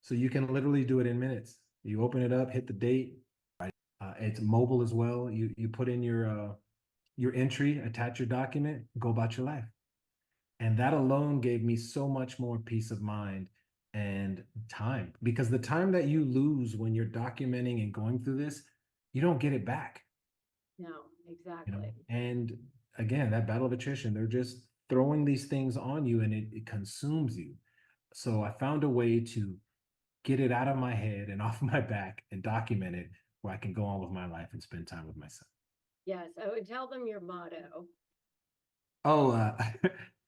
So you can literally do it in minutes. You open it up, hit the date. It's mobile as well. You put in your entry, attach your document, go about your life. And that alone gave me so much more peace of mind and time, because the time that you lose when you're documenting and going through this, you don't get it back. No, exactly. And again, that battle of attrition, they're just throwing these things on you, and it consumes you. So I found a way to get it out of my head and off my back and document it, where I can go on with my life and spend time with my son. Yes, I would tell them your motto. Oh,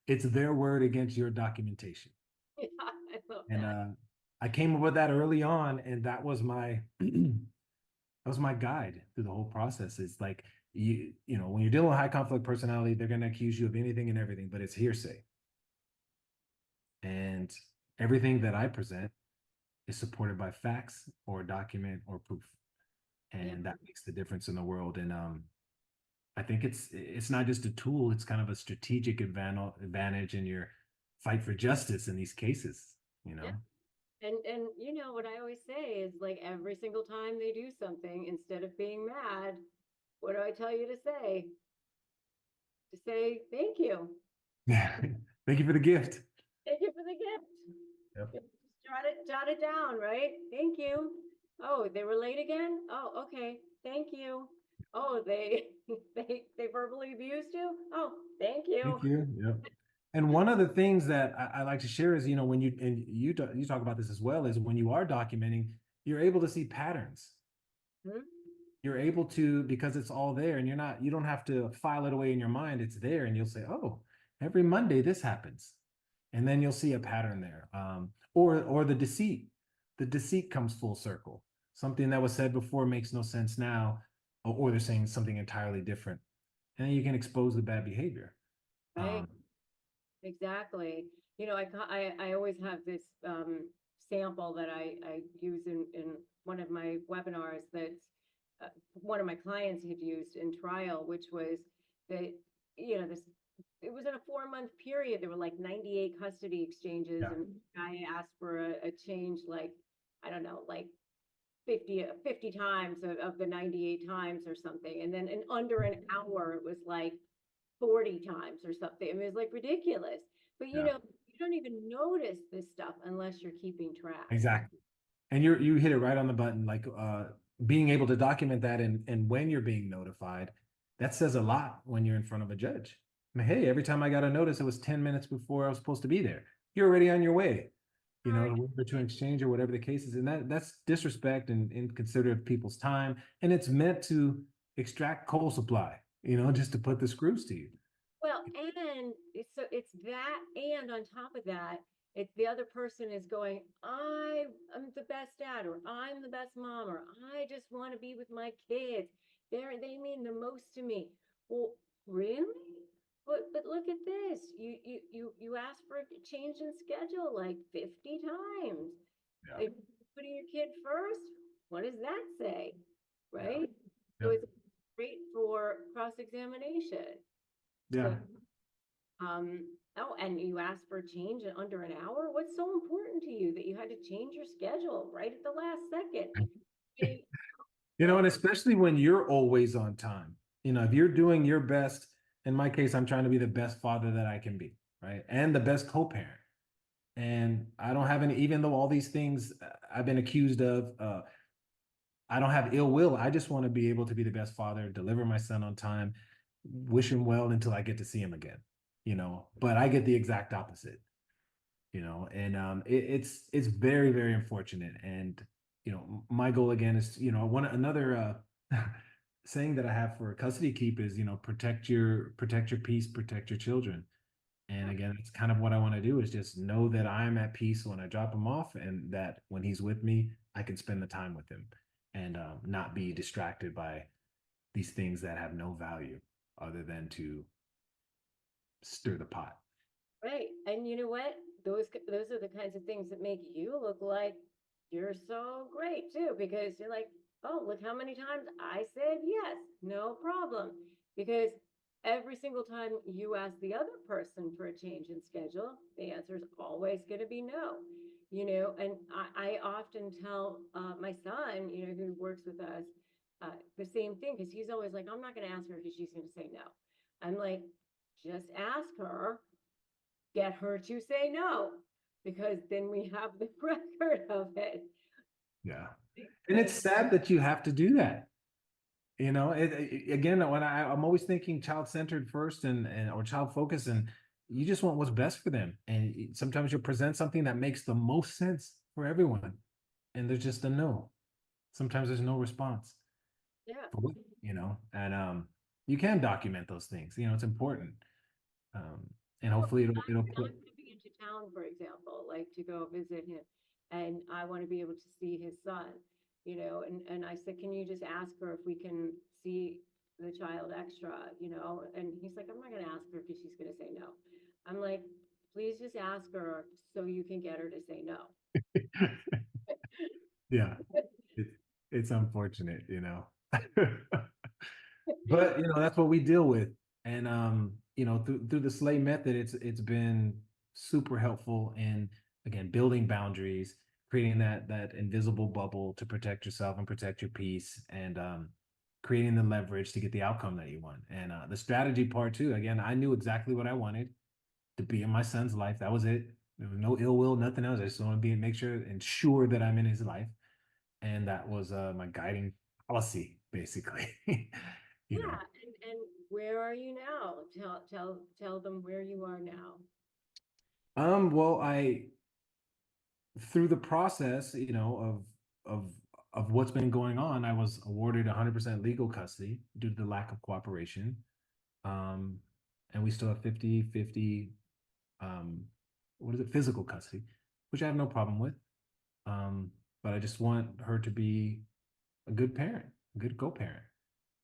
it's their word against your documentation. Yeah, I love And that. I came up with that early on, and that was my guide through the whole process. It's like, when you're dealing with high conflict personality, they're going to accuse you of anything and everything, but it's hearsay. And everything that I present is supported by facts or document or proof. And that makes the difference in the world. And I think it's not just a tool, it's kind of a strategic advantage in your fight for justice in these cases, Yeah. And what I always say is, like, every single time they do something, instead of being mad, what do I tell you to say? To say thank you. Yeah. Thank you for the gift. Thank you for the gift. Yep. Just jot it down, right? Thank you. Oh, they were late again? Oh, okay. Thank you. Oh, they they verbally abused you? Oh, thank you. Thank you. Yep. And one of the things that I like to share is, when you talk about this as well, is when you are documenting, you're able to see patterns. Mm-hmm. You're able to, because it's all there, and you don't have to file it away in your mind. It's there, and you'll say, oh, every Monday this happens. And then you'll see a pattern there. Or the deceit the deceit comes full circle. Something that was said before makes no sense now, or they're saying something entirely different. And then you can expose the bad behavior. Right. Exactly. You know, I always have this sample that I use in one of my webinars that one of my clients had used in trial, which was that, you know, this, it was in a 4-month period. There were like 98 custody exchanges, Yeah. and I asked for a change, like, I don't know, like 50 times of the 98 times or something. And then in under an hour, it was like 40 times or something. I mean, it's like ridiculous. But you Yeah. know, you don't even notice this stuff unless you're keeping track. Exactly. And you hit it right on the button, like being able to document that, and when you're being notified, that says a lot when you're in front of a judge. I mean, hey, every time I got a notice, it was 10 minutes before I was supposed to be there. You're already on your way, you know, to exchange or whatever the case is. And that's disrespect and inconsiderate of people's time. And it's meant to extract coal supply, you know, just to put the screws to you. Well, and it's that, and on top of that, it's the other person is going, I am the best dad, or I'm the best mom, or I just want to be with my kids. They mean the most to me. Well, really? But look at this. You asked for a change in schedule like 50 times. Yeah. If putting your kid first, what does that say? Yeah. Right? So Yep. it's great for cross-examination. Yeah. So, oh, and you asked for a change in under an hour? What's so important to you that you had to change your schedule right at the last second? You know, and especially when you're always on time, you know, if you're doing your best, in my case, I'm trying to be the best father that I can be, right? And the best co-parent. And I don't have any, even though all these things I've been accused of, I don't have ill will. I just want to be able to be the best father, deliver my son on time, wish him well until I get to see him again, you know, but I get the exact opposite, you know, and it's very, very unfortunate. And, you know, my goal again is, you know, another saying that I have for custody keep is, you know, protect your peace, protect your children. And again, it's kind of what I want to do is just know that I'm at peace when I drop him off, and that when he's with me, I can spend the time with him and not be distracted by these things that have no value other than to stir the pot. Right. And you know what? Those are the kinds of things that make you look like you're so great too, because you're like, oh, look how many times I said yes, no problem. Because every single time you ask the other person for a change in schedule, the answer is always going to be no. You know, and I often tell my son, you know, who works with us, the same thing, because he's always like, I'm not going to ask her because she's going to say no. I'm like, just ask her, get her to say no, because then we have the record of it. Yeah. And it's sad that you have to do that. You know, again, when I'm always thinking child-centered first, and or child focused, and you just want what's best for them. And sometimes you'll present something that makes the most sense for everyone, and there's just a no. Sometimes there's no response. Yeah. You know, and you can document those things. You know, it's important. And Well, hopefully it'll I'm put. coming into town, for example, like to go visit him, and I want to be able to see his son, you know, and I said, can you just ask her if we can see the child extra, you know? And he's like, I'm not going to ask her because she's going to say no. I'm like, please just ask her so you can get her to say no. Yeah, it's it's unfortunate, you know. But you know, that's what we deal with. And you know, through the slay method, it's been super helpful in, again, building boundaries, creating that invisible bubble to protect yourself and protect your peace, and creating the leverage to get the outcome that you want. And the strategy part too, again, I knew exactly what I wanted to be in my son's life. That was it. There was no ill will, nothing else. I just want to be, make sure, ensure that I'm in his life. And that was my guiding policy, basically. You know. Yeah. And where are you now? Tell them where you are now. Well, I, through the process, you know, of of what's been going on, I was awarded 100% legal custody due to the lack of cooperation. Um, and we still have 50-50, what is it, physical custody, which I have no problem with. Um, but I just want her to be a good parent, a good co-parent,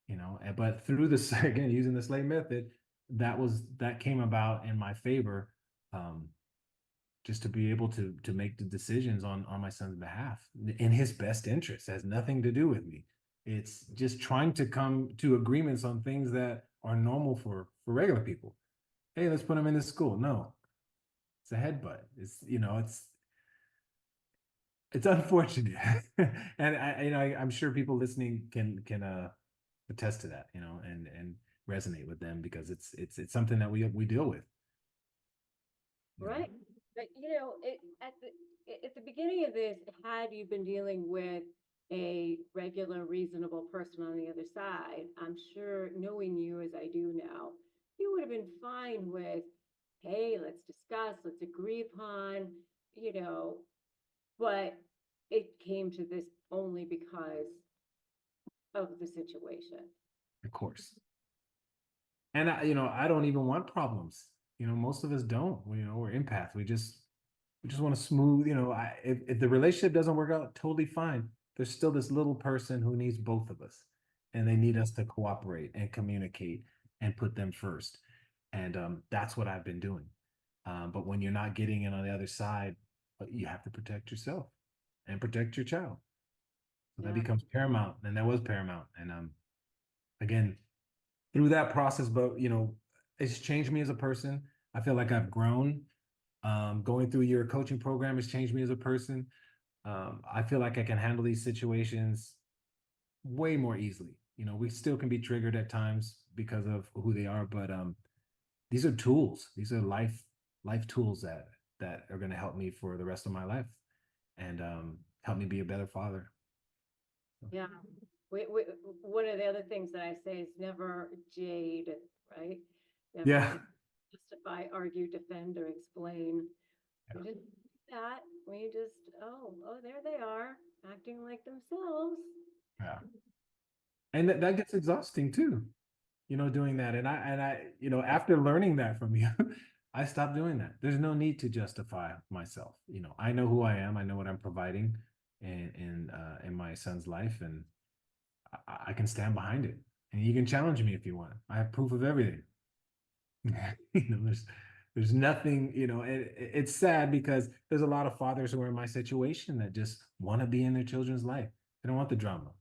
you know. But through this, again, using the slave method, that came about in my favor, just to be able to make the decisions on my son's behalf in his best interest. It has nothing to do with me. It's just trying to come to agreements on things that are normal for regular people. Hey, let's put him in this school. No, it's a headbutt. It's, you know, it's unfortunate. And I'm sure people listening can attest to that, you know, and resonate with them, because it's something that we deal with. You know? Right. But at the beginning of this, had you been dealing with a regular, reasonable person on the other side, I'm sure, knowing you as I do now, you would have been fine with, hey, let's discuss, let's agree upon, you know, but it came to this only because of the situation. Of course. And I don't even want problems. You know, most of us don't. We're empaths. We just want to smooth. If the relationship doesn't work out, totally fine. There's still this little person who needs both of us, and they need us to cooperate and communicate and put them first. And that's what I've been doing. But when you're not getting it on the other side, you have to protect yourself and protect your child. So that becomes paramount, and that was paramount. And again, through that process, but it's changed me as a person. I feel like I've grown. Going through your coaching program has changed me as a person. I feel like I can handle these situations way more easily. We still can be triggered at times because of who they are, but these are tools. These are life tools that are going to help me for the rest of my life, and help me be a better father. Yeah. One of the other things that I say is never jade, right? Never Yeah. justify, argue, defend, or explain. We just do that. We just, oh, there they are, acting like themselves. Yeah. And that gets exhausting too, doing that. And I, after learning that from you, I stopped doing that. There's no need to justify myself. I know who I am. I know what I'm providing in my son's life, and I can stand behind it. And you can challenge me if you want. I have proof of everything. There's nothing, it's sad because there's a lot of fathers who are in my situation that just want to be in their children's life. They don't want the drama.